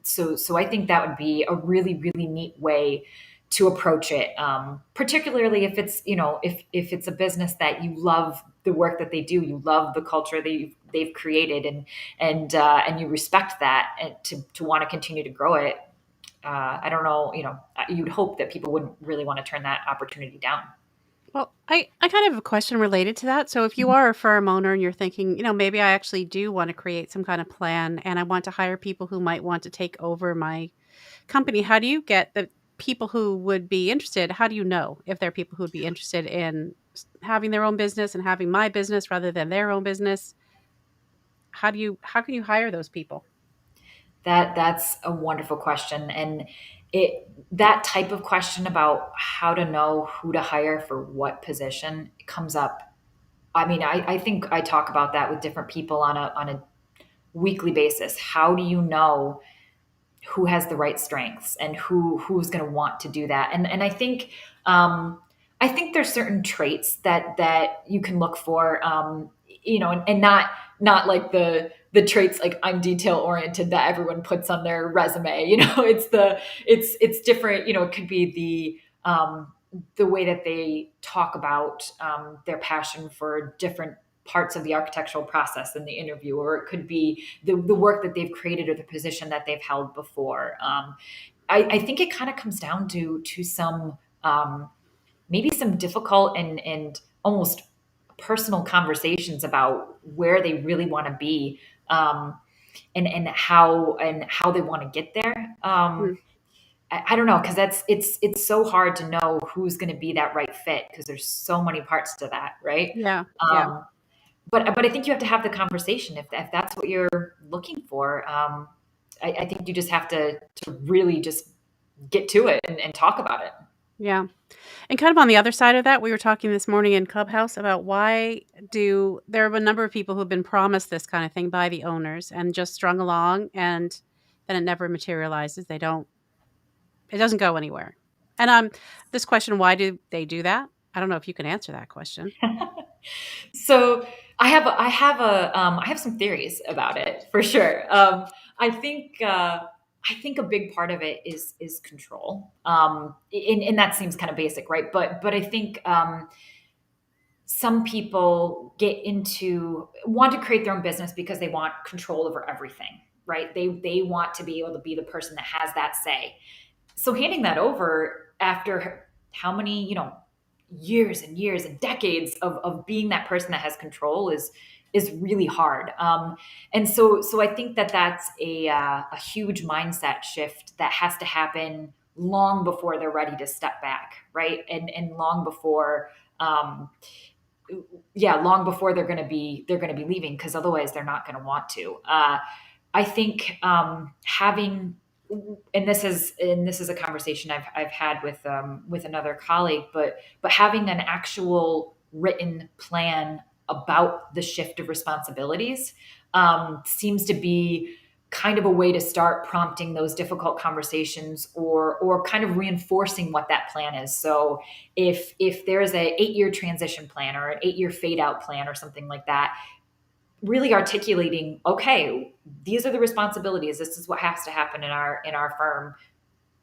So I think that would be a really really neat way to approach it, particularly if it's if it's a business that you love the work that they do, you love the culture they've created, and you respect that, and to want to continue to grow it. I don't know, you'd hope that people wouldn't really want to turn that opportunity down. Well, I kind of have a question related to that. So if you are a firm owner and you're thinking, maybe I actually do want to create some kind of plan and I want to hire people who might want to take over my company, how do you get the people who would be interested? How do you know if there are people who would be interested in having their own business and having my business rather than their own business? How can you hire those people? That's a wonderful question, and that type of question about how to know who to hire for what position comes up. I mean, I think I talk about that with different people on a weekly basis. How do you know who has the right strengths and who's going to want to do that? And I think there's certain traits that you can look for, and not like the traits like I'm detail oriented that everyone puts on their resume. It's different. It could be the way that they talk about their passion for different parts of the architectural process in the interview, or it could be the work that they've created or the position that they've held before. I think it kind of comes down to some maybe some difficult and almost personal conversations about where they really want to be, and how they want to get there. Mm, I don't know, because it's so hard to know who's going to be that right fit, because there's so many parts to that, right? yeah, yeah. Um, but I think you have to have the conversation if that's what you're looking for. I think you just have to really just get to it and talk about it. Yeah. And kind of on the other side of that, we were talking this morning in Clubhouse about why do there are a number of people who have been promised this kind of thing by the owners and just strung along, and then it never materializes. It doesn't go anywhere. And this question, why do they do that? I don't know if you can answer that question. So I have some theories about it for sure. I think I think a big part of it is control. And that seems kind of basic, right? But I think some people want to create their own business because they want control over everything, right? They want to be able to be the person that has that say. So handing that over after how many, years and years and decades of being that person that has control is really hard. And so I think that's a huge mindset shift that has to happen long before they're ready to step back, right? And long before, long before they're going to be leaving, because otherwise they're not going to want to. I think having, and this is a conversation I've had with another colleague, but having an actual written plan about the shift of responsibilities seems to be kind of a way to start prompting those difficult conversations, or kind of reinforcing what that plan is. So if there's a 8-year transition plan or an 8-year fade out plan or something like that, really articulating, okay, these are the responsibilities. This is what has to happen in our firm.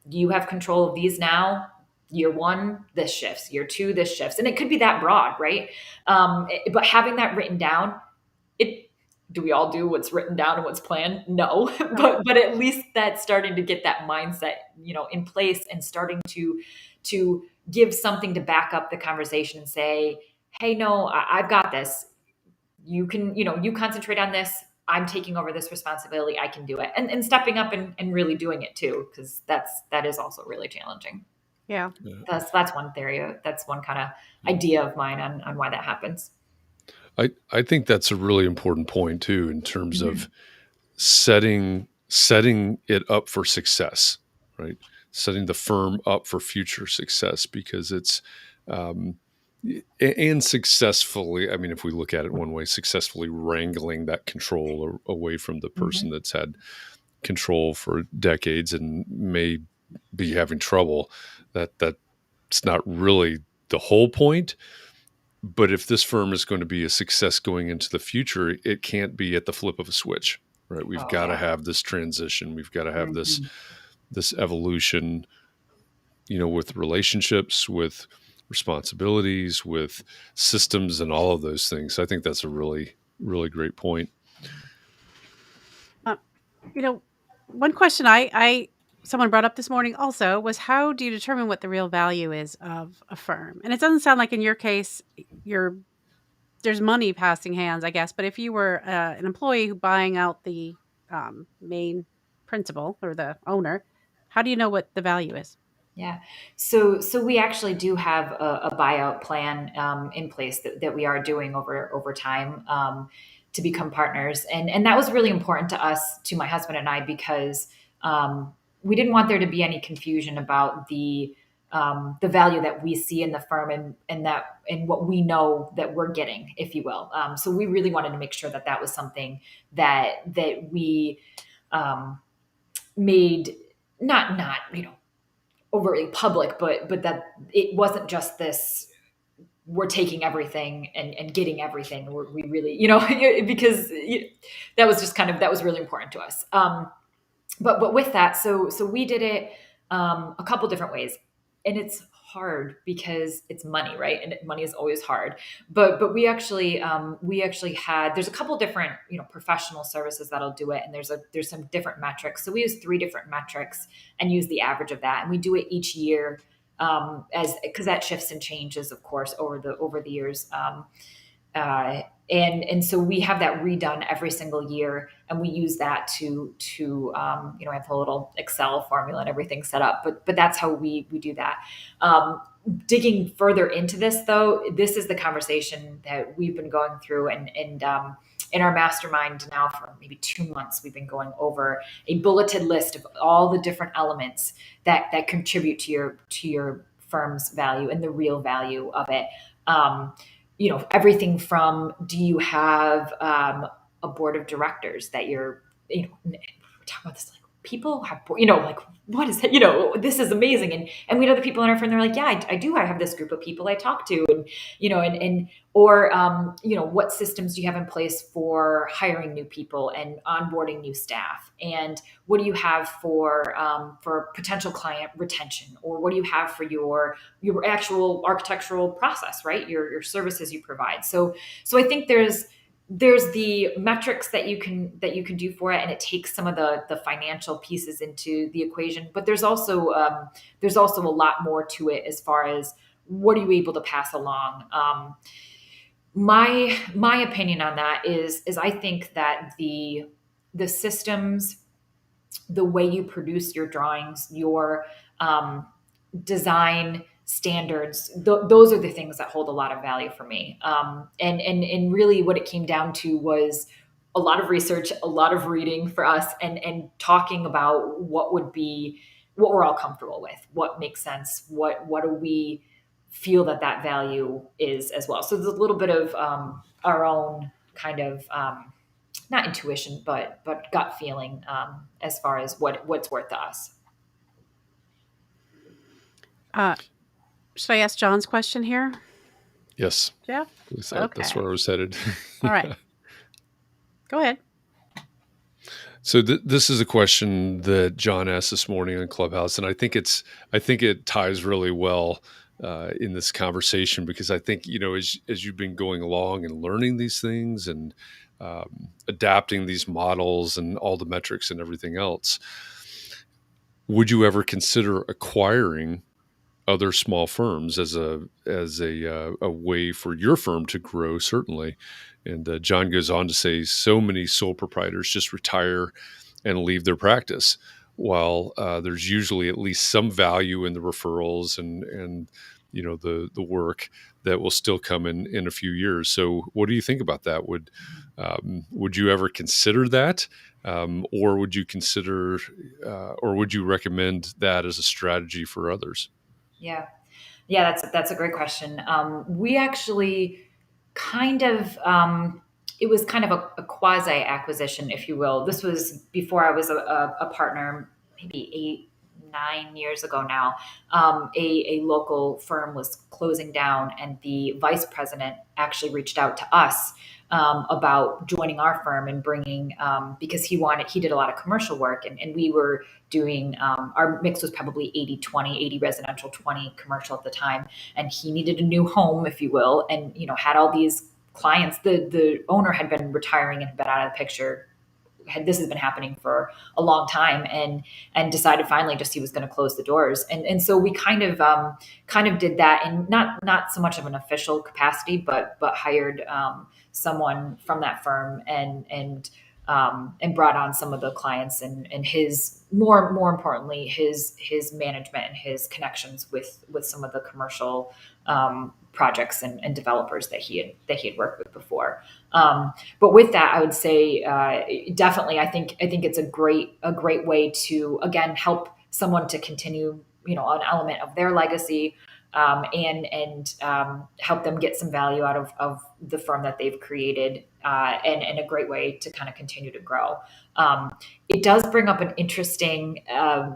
You have control of these now. Year 1, this shifts. Year 2, this shifts. And it could be that broad, right? But having that written down, do we all do what's written down and what's planned? No, but at least that's starting to get that mindset, in place, and starting to give something to back up the conversation and say, hey, no, I've got this. You can, you concentrate on this. I'm taking over this responsibility. I can do it. And stepping up and really doing it too, because that is also really challenging. Yeah. That's one theory. That's one kind of idea of mine on why that happens. I think that's a really important point too, in terms Mhm. of setting it up for success, right? Setting the firm up for future success, because it's um, and successfully. I mean, if we look at it one way, successfully wrangling that control away from the person Mhm. that's had control for decades and may be having trouble. That's not really the whole point. But if this firm is going to be a success going into the future, it can't be at the flip of a switch, right? We've Oh got to yeah. have this transition. We've got to have Mhm. this evolution, with relationships, with responsibilities, with systems, and all of those things. I think that's a really, really great point. Uh, you know, one question I someone brought up this morning also was, how do you determine what the real value is of a firm? And it doesn't sound like in your case you're there's money passing hands, I guess. But if you were an employee who buying out the main principal or the owner, how do you know what the value is? Yeah. So we actually do have a buyout plan in place that we are doing over time to become partners, and that was really important to us, to my husband and I, because we didn't want there to be any confusion about the value that we see in the firm, and what we know that we're getting, if you will. So we really wanted to make sure that that was something that we um, made, not overtly public, but that it wasn't just this, we're taking everything and getting everything. We really, because that was just that was really important to us. But with that, so we did it a couple different ways, and it's hard because it's money, right? And money is always hard. But we actually had, there's a couple different professional services that'll do it, and there's some different metrics. So we use three different metrics and use the average of that, and we do it each year, as because that shifts and changes, of course, over the years. And so we have that redone every single year, and we use that to I have a little Excel formula and everything set up, but that's how we do that. Digging further into this, though, this is the conversation that we've been going through, and in our mastermind now for maybe 2 months, we've been going over a bulleted list of all the different elements that contribute to your firm's value and the real value of it. Everything from, do you have a board of directors that we're talking about this, like, people have, like, what is that? This is amazing. And we know the people in our firm, they're like, yeah, I do. I have this group of people I talk to, or what systems do you have in place for hiring new people and onboarding new staff? And what do you have for potential client retention? Or what do you have for your actual architectural process, right? Your services you provide. So I think there's the metrics that you can do for it, and it takes some of the financial pieces into the equation. But there's also a lot more to it, as far as what are you able to pass along. My opinion on that is I think that the systems, the way you produce your drawings, your um, design standards, those are the things that hold a lot of value for me. And really, what it came down to was a lot of research, a lot of reading for us, and talking about what we're all comfortable with, what makes sense, what do we feel that value is as well. So there's a little bit of our own kind of not intuition, but gut feeling, as far as what's worth to us. Uh, should I ask John's question here, Yes, Jeff? please, that's Okay. where I was headed. All right. Go ahead. So this is a question that John asked this morning on Clubhouse, and I think it ties really well in this conversation, because I think, as you've been going along and learning these things, and adapting these models and all the metrics and everything else, would you ever consider acquiring other small firms as a way for your firm to grow? Certainly. And John goes on to say, so many sole proprietors just retire and leave their practice, while there's usually at least some value in the referrals and the work that will still come in a few years. So what do you think about that? Would you ever consider that? Or would you consider, or would you recommend that as a strategy for others? Yeah. Yeah, that's a great question. We actually kind of it was kind of a quasi acquisition, if you will. This was before I was a partner, maybe 8, 9 years ago now. A local firm was closing down, and the vice president actually reached out to us about joining our firm and bringing because he did a lot of commercial work, and we were doing our mix was probably 80-20, 80 residential, 20 commercial at the time, and he needed a new home, if you will, and had all these clients. The owner had been retiring and been out of the picture. This has been happening for a long time, and decided finally just he was going to close the doors, and so we kind of did that, and not so much of an official capacity, but hired someone from that firm, and brought on some of the clients, and his more importantly his management and his connections with some of the commercial projects and developers that he had worked with before. But with that, I would say definitely, I think it's a great way to, again, help someone to continue an element of their legacy, and help them get some value out of the firm that they've created, and a great way to kind of continue to grow. It does bring up an interesting,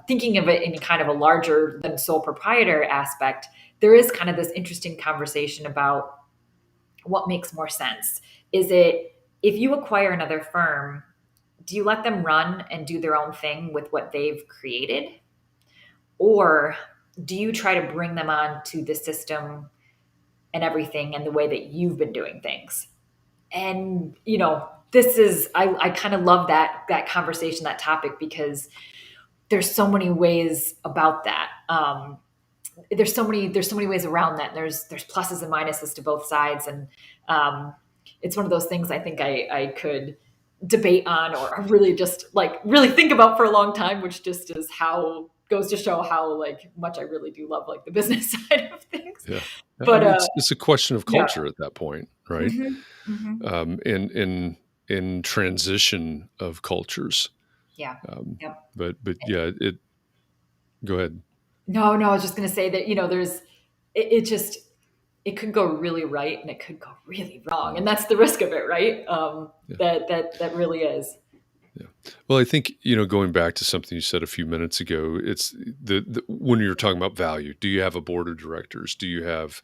thinking of it in kind of a larger than sole proprietor aspect. There is kind of this interesting conversation about what makes more sense. Is it, if you acquire another firm, do you let them run and do their own thing with what they've created? Or do you try to bring them on to the system and everything and the way that you've been doing things? And, this is, I kind of love that conversation, that topic, because there's so many ways about that. There's so many ways around that. There's pluses and minuses to both sides. And it's one of those things I think I could debate on, or really just really think about for a long time, which just is how goes to show how much I really do love the business side of things. Yeah. But It's a question of yeah. culture at that point, right? Mm-hmm. Mm-hmm. In transition of cultures. Yeah. Yep. But yeah, go ahead. No, I was just going to say that, there's, it could go really right and it could go really wrong. And that's the risk of it, right? That really is. Yeah. Well, I think, going back to something you said a few minutes ago, it's when you're talking about value, do you have a board of directors? Do you have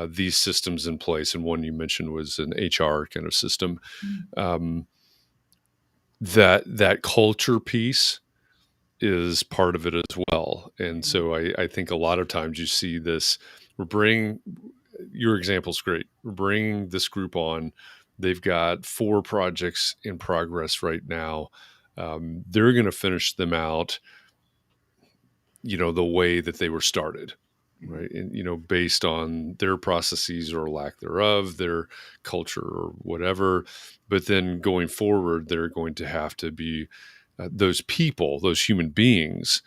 these systems in place? And one you mentioned was an HR kind of system. Mm-hmm. That culture piece is part of it as well. And so I think a lot of times you see this, your example's great. We're bringing this group on. They've got 4 projects in progress right now. They're going to finish them out, the way that they were started, right? And, based on their processes or lack thereof, their culture or whatever. But then going forward, they're going to have to be those people, those human beings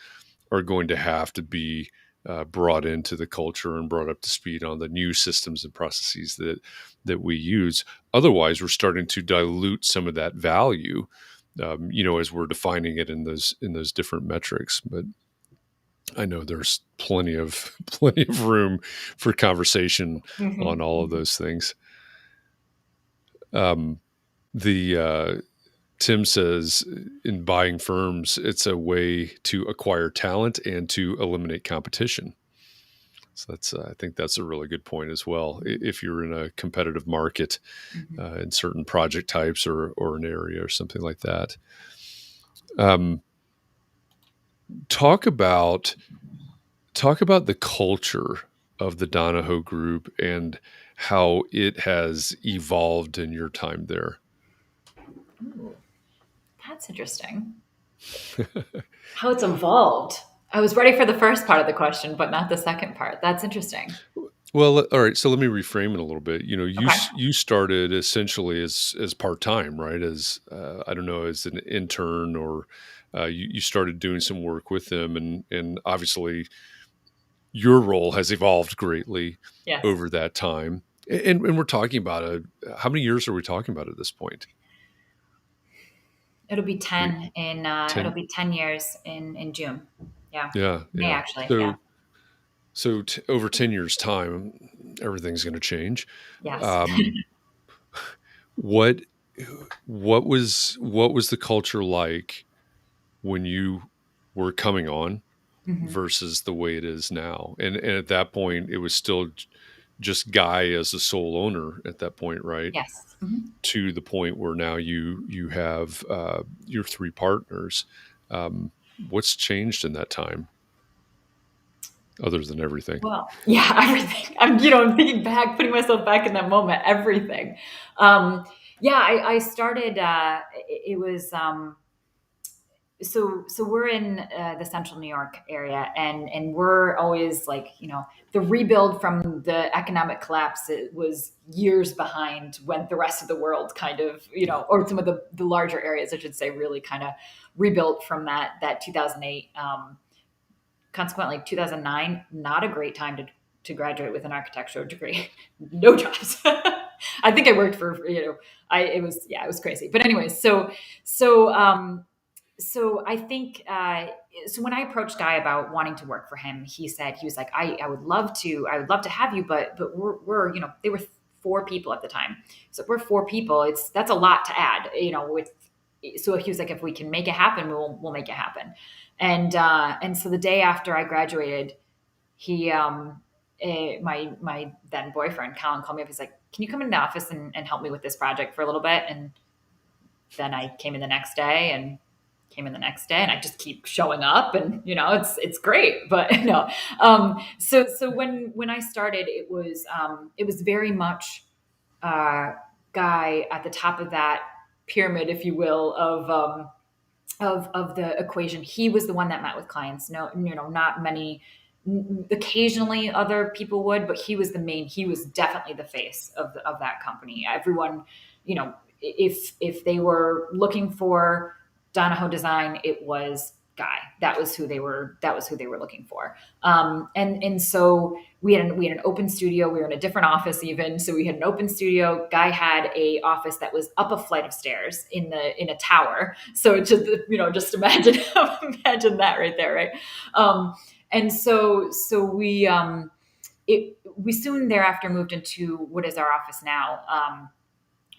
are going to have to be brought into the culture and brought up to speed on the new systems and processes that we use. Otherwise, we're starting to dilute some of that value, as we're defining it in those different metrics. But I know there's plenty of room for conversation on all of those things. Tim says in buying firms, it's a way to acquire talent and to eliminate competition. So I think that's a really good point as well. If you're in a competitive market in certain project types or an area or something like that. Talk about the culture of the Donahoe Group and how it has evolved in your time there. Ooh, that's interesting. How it's evolved. I was ready for the first part of the question, but not the second part. That's interesting. Well, all right. So let me reframe it a little bit. Okay. You started essentially as part-time, right? As I don't know, as an intern, or you started doing some work with them, and obviously your role has evolved greatly Yes. over that time. And we're talking about how many years are we talking about at this point? It'll be I mean, 10 in, it'll 10. be 10 years in June. Yeah. Yeah. May Yeah. actually. Yeah. So over 10 years time, everything's going to change. Yes. Um, what, what was the culture like when you were coming on Mhm. versus the way it is now? And at that point, it was still just Guy as the sole owner at that point, right? Yes. Mhm. To the point where now you have your three partners. What's changed in that time, other than everything? Well, yeah, everything. I'm thinking back, putting myself back in that moment, everything. Um, yeah, I started, it was, so we're in the central New York area, and we're always like, the rebuild from the economic collapse, it was years behind when the rest of the world kind of, or some of the larger areas, I should say, really kind of rebuilt from that 2008. Consequently, 2009, not a great time to graduate with an architecture degree. No jobs. I think I worked for, it was crazy. But anyways, so so I think, so when I approached Guy about wanting to work for him, he was like, I would love to have you, but we're they were 4 people at the time. So if we're 4 people, that's a lot to add, so he was like, if we can make it happen, we'll make it happen. And so the day after I graduated, he, my then boyfriend, Colin, called me up. He's like, can you come into the office and help me with this project for a little bit? And then I came in the next day and I just keep showing up, and it's great. But no. So when I started, it was very much Guy at the top of that pyramid, if you will, of the equation. He was the one that met with clients. No, not many. Occasionally, other people would, but he was he was definitely the face of that company. Everyone, if they were looking for Donahoe design, it was Guy. That was who they were. That was who they were looking for. And so we had an open studio. We were in a different office even. So we had an open studio. Guy had a office that was up a flight of stairs in a tower. So just imagine imagine that right there, right? And so we soon thereafter moved into what is our office now,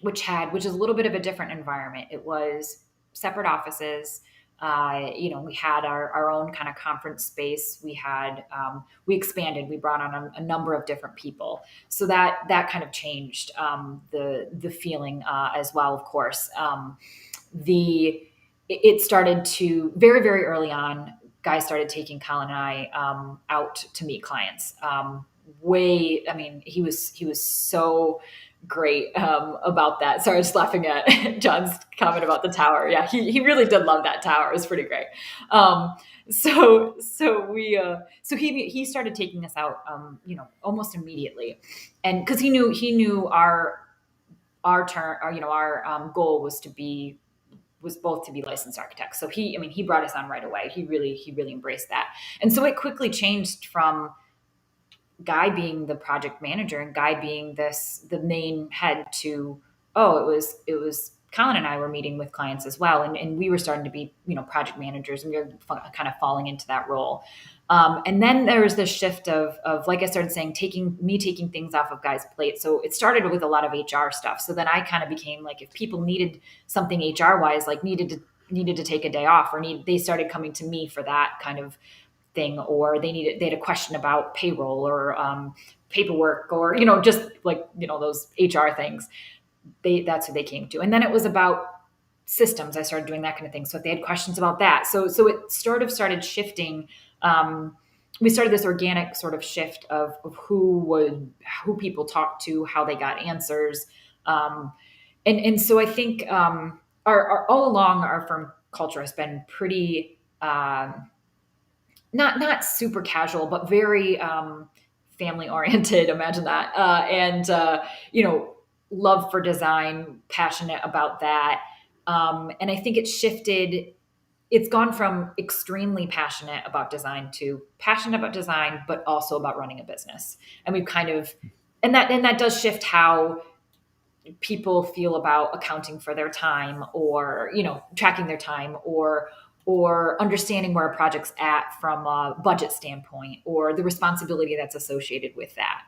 which is a little bit of a different environment. It was separate offices. We had our own kind of conference space. We expanded. We brought on a number of different people, so that kind of changed the feeling as well. Of course, it started to very, very early on. Guys started taking Colin and I out to meet clients. He was so great about that. Sorry, I was just laughing at John's comment about the tower. Yeah, he really did love that tower. It was pretty great. So he started taking us out, almost immediately, and because he knew our turn, our goal was both to be licensed architects. So he brought us on right away. He really embraced that, and so it quickly changed from Guy being the project manager and Guy being the main head to, it was Colin and I were meeting with clients as well, and we were starting to be project managers, and we were kind of falling into that role. And then there was this shift of like I started saying, taking things off of Guy's plate. So it started with a lot of HR stuff. So then I kind of became like, if people needed something HR wise, like needed to take a day off, or they started coming to me for that kind of thing, or they had a question about payroll or paperwork, or just like those HR things. That's who they came to. And then it was about systems. I started doing that kind of thing. So if they had questions about that, so it started shifting. We started this organic sort of shift of who people talked to, how they got answers, and so I think our all along our firm culture has been pretty. Not super casual, but very family oriented. Imagine that, and love for design, passionate about that, and I think it shifted it's gone from extremely passionate about design to passionate about design, but also about running a business. And we've kind of, and that does shift how people feel about accounting for their time, or tracking their time, or understanding where a project's at from a budget standpoint, or the responsibility that's associated with that.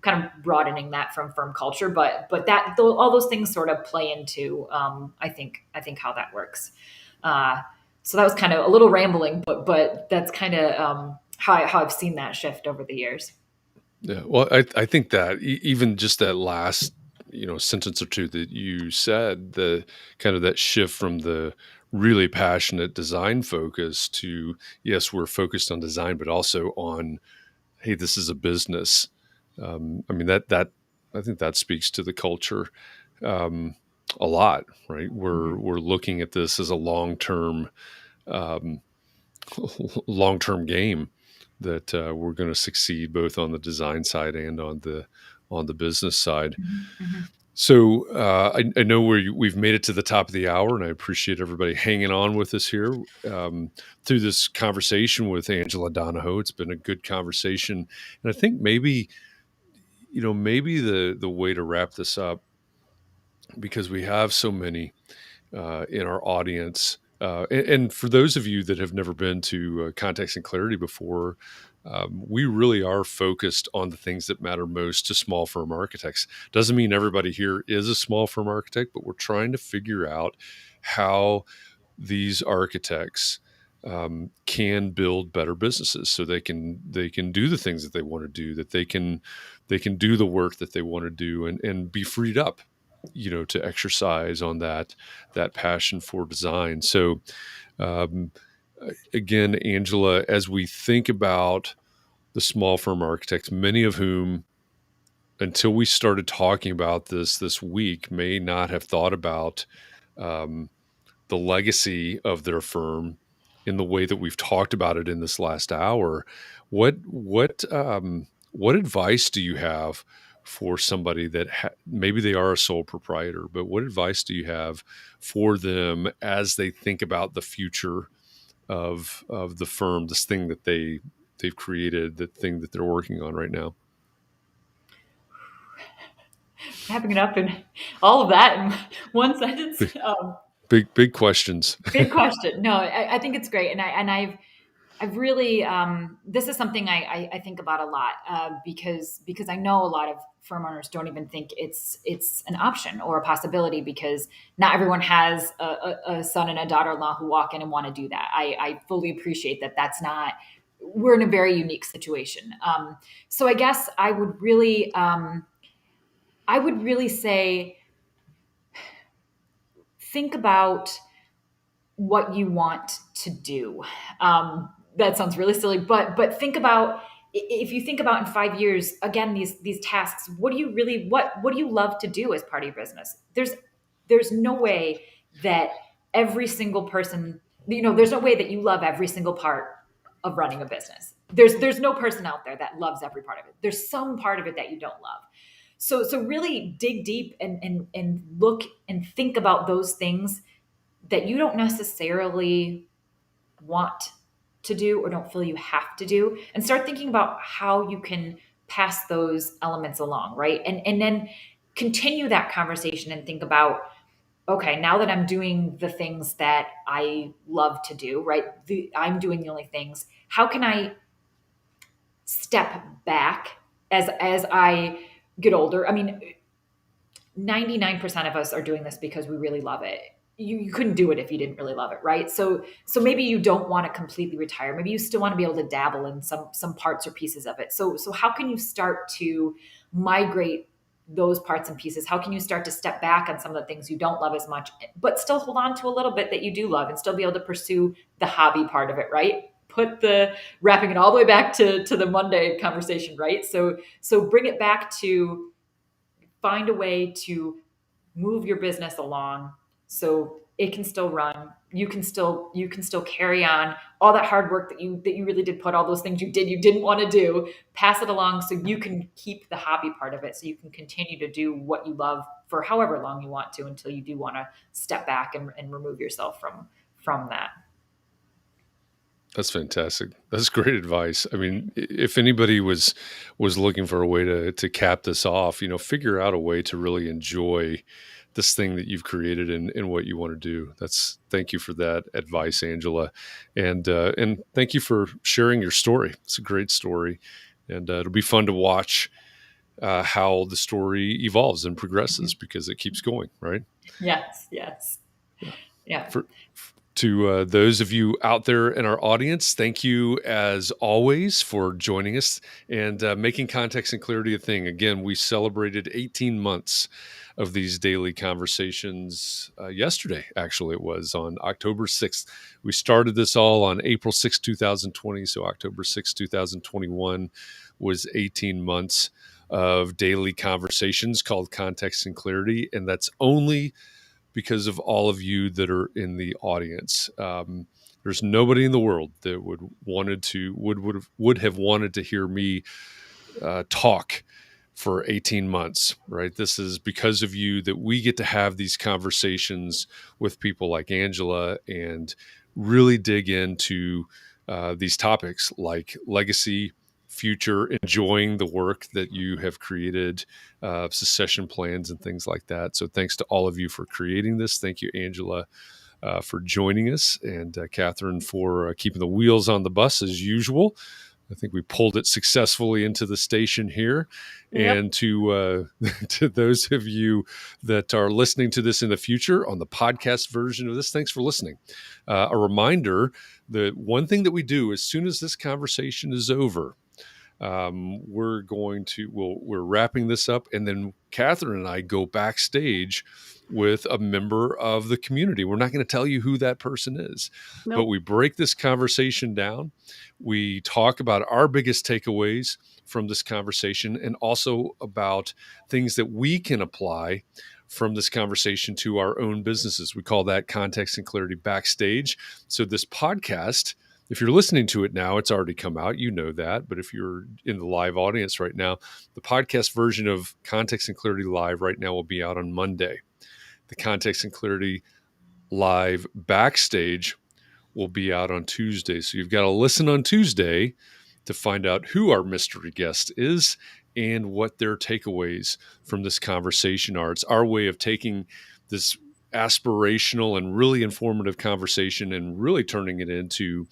Kind of broadening that from firm culture, but that all those things sort of play into I think how that works. So that was kind of a little rambling, but that's kind of how I've seen that shift over the years. Yeah. Well, I think that even just that last, sentence or two that you said, the kind of that shift from the really passionate design focus to, yes, we're focused on design, but also on, hey, this is a business. I mean, that I think that speaks to the culture a lot, right? We're looking at this as a um, long-term game that we're going to succeed both on the design side and on the business side. Mm-hmm. So I know we've made it to the top of the hour, and I appreciate everybody hanging on with us here through this conversation with Angela Donahoe. It's been a good conversation, and I think maybe the way to wrap this up, because we have so many in our audience. And for those of you that have never been to Context and Clarity before, we really are focused on the things that matter most to small firm architects. Doesn't mean everybody here is a small firm architect, but we're trying to figure out how these architects can build better businesses, so they can do the things that they want to do, that they can do the work that they want to do, and be freed up, to exercise on that passion for design. So um, again, Angela, as we think about the small firm architects, many of whom, until we started talking about this week, may not have thought about um, the legacy of their firm in the way that we've talked about it in this last hour. What advice do you have for somebody that maybe they are a sole proprietor, but what advice do you have for them as they think about the future of the firm, this thing that they've created, the thing that they're working on right now? Wrapping it up in all of that in one sentence. Big questions. Big question. No, I think it's great, and I've really this is something I think about a lot because I know a lot of firm owners don't even think it's an option or a possibility, because not everyone has a son and a daughter-in-law who walk in and want to do that. I fully appreciate that. That's not. We're in a very unique situation. So I guess I would really say, think about what you want to do. That sounds really silly, but think about, if you think about in 5 years, again, these tasks, what do you love to do as part of your business? There's no way that every single person, there's no way that you love every single part of running a business. There's no person out there that loves every part of it. There's some part of it that you don't love. So really dig deep and look and think about those things that you don't necessarily want to do or don't feel you have to do, and start thinking about how you can pass those elements along, right? And then continue that conversation and think about, okay, now that I'm doing the things that I love to do, right? I'm doing the only things. How can I step back as I get older? I mean, 99% of us are doing this because we really love it. You couldn't do it if you didn't really love it, right? So maybe you don't want to completely retire. Maybe you still want to be able to dabble in some parts or pieces of it. So how can you start to migrate those parts and pieces? How can you start to step back on some of the things you don't love as much, but still hold on to a little bit that you do love, and still be able to pursue the hobby part of it, right? Put the wrapping it all the way back to the Monday conversation, right? So bring it back to, find a way to move your business along so it can still run. You can still carry on all that hard work that you really did put, all those things you didn't want to do, pass it along so you can keep the hobby part of it, so you can continue to do what you love for however long you want to, until you do want to step back and remove yourself from that. That's fantastic. That's great advice. I mean, if anybody was looking for a way to cap this off, figure out a way to really enjoy this thing that you've created and what you want to do. Thank you for that advice, Angela, and thank you for sharing your story. It's a great story, and it'll be fun to watch how the story evolves and progresses because it keeps going, right? Yes, yes. Yeah. Yeah. To those of you out there in our audience, thank you as always for joining us and making context and clarity a thing. Again, we celebrated 18 months of these daily conversations yesterday. Actually, it was on October 6th. We started this all on April 6th, 2020. So October 6th, 2021 was 18 months of daily conversations called Context and Clarity. And that's only because of all of you that are in the audience. There's nobody in the world that would have wanted to hear me talk for 18 months, right? This is because of you that we get to have these conversations with people like Angela and really dig into these topics like legacy, future, enjoying the work that you have created, succession plans and things like that. So thanks to all of you for creating this. Thank you, Angela, for joining us, and Katharine for keeping the wheels on the bus as usual. I think we pulled it successfully into the station here. Yep. And to to those of you that are listening to this in the future on the podcast version of this, thanks for listening. A reminder that one thing that we do as soon as this conversation is over, we're wrapping this up, and then Katharine and I go backstage with a member of the community. We're not going to tell you who that person is, but Nope. we break this conversation down. We talk about our biggest takeaways from this conversation and also about things that we can apply from this conversation to our own businesses. We call that Context and Clarity Backstage. So this podcast, if you're listening to it now, it's already come out. You know that. But if you're in the live audience right now, the podcast version of Context and Clarity Live right now will be out on Monday. The Context and Clarity Live Backstage will be out on Tuesday. So you've got to listen on Tuesday to find out who our mystery guest is and what their takeaways from this conversation are. It's our way of taking this aspirational and really informative conversation and really turning it into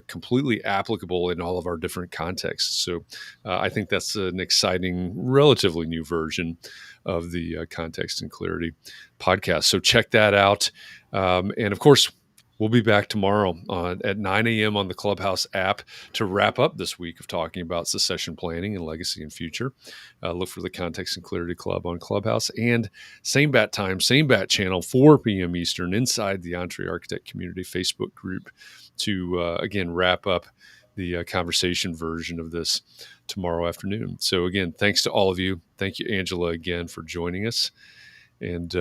completely applicable in all of our different contexts. So I think that's an exciting, relatively new version of the Context and Clarity podcast. So check that out. And of course, we'll be back tomorrow at 9 a.m. on the Clubhouse app to wrap up this week of talking about succession planning and legacy and future. Look for the Context and Clarity Club on Clubhouse, and same bat time, same bat channel, 4 p.m. Eastern, inside the Entre Architect Community Facebook group to, again, wrap up the conversation version of this tomorrow afternoon. So again, thanks to all of you. Thank you, Angela, again for joining us. And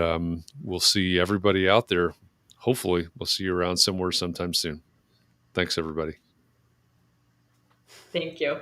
we'll see everybody out there. Hopefully, we'll see you around somewhere sometime soon. Thanks, everybody. Thank you.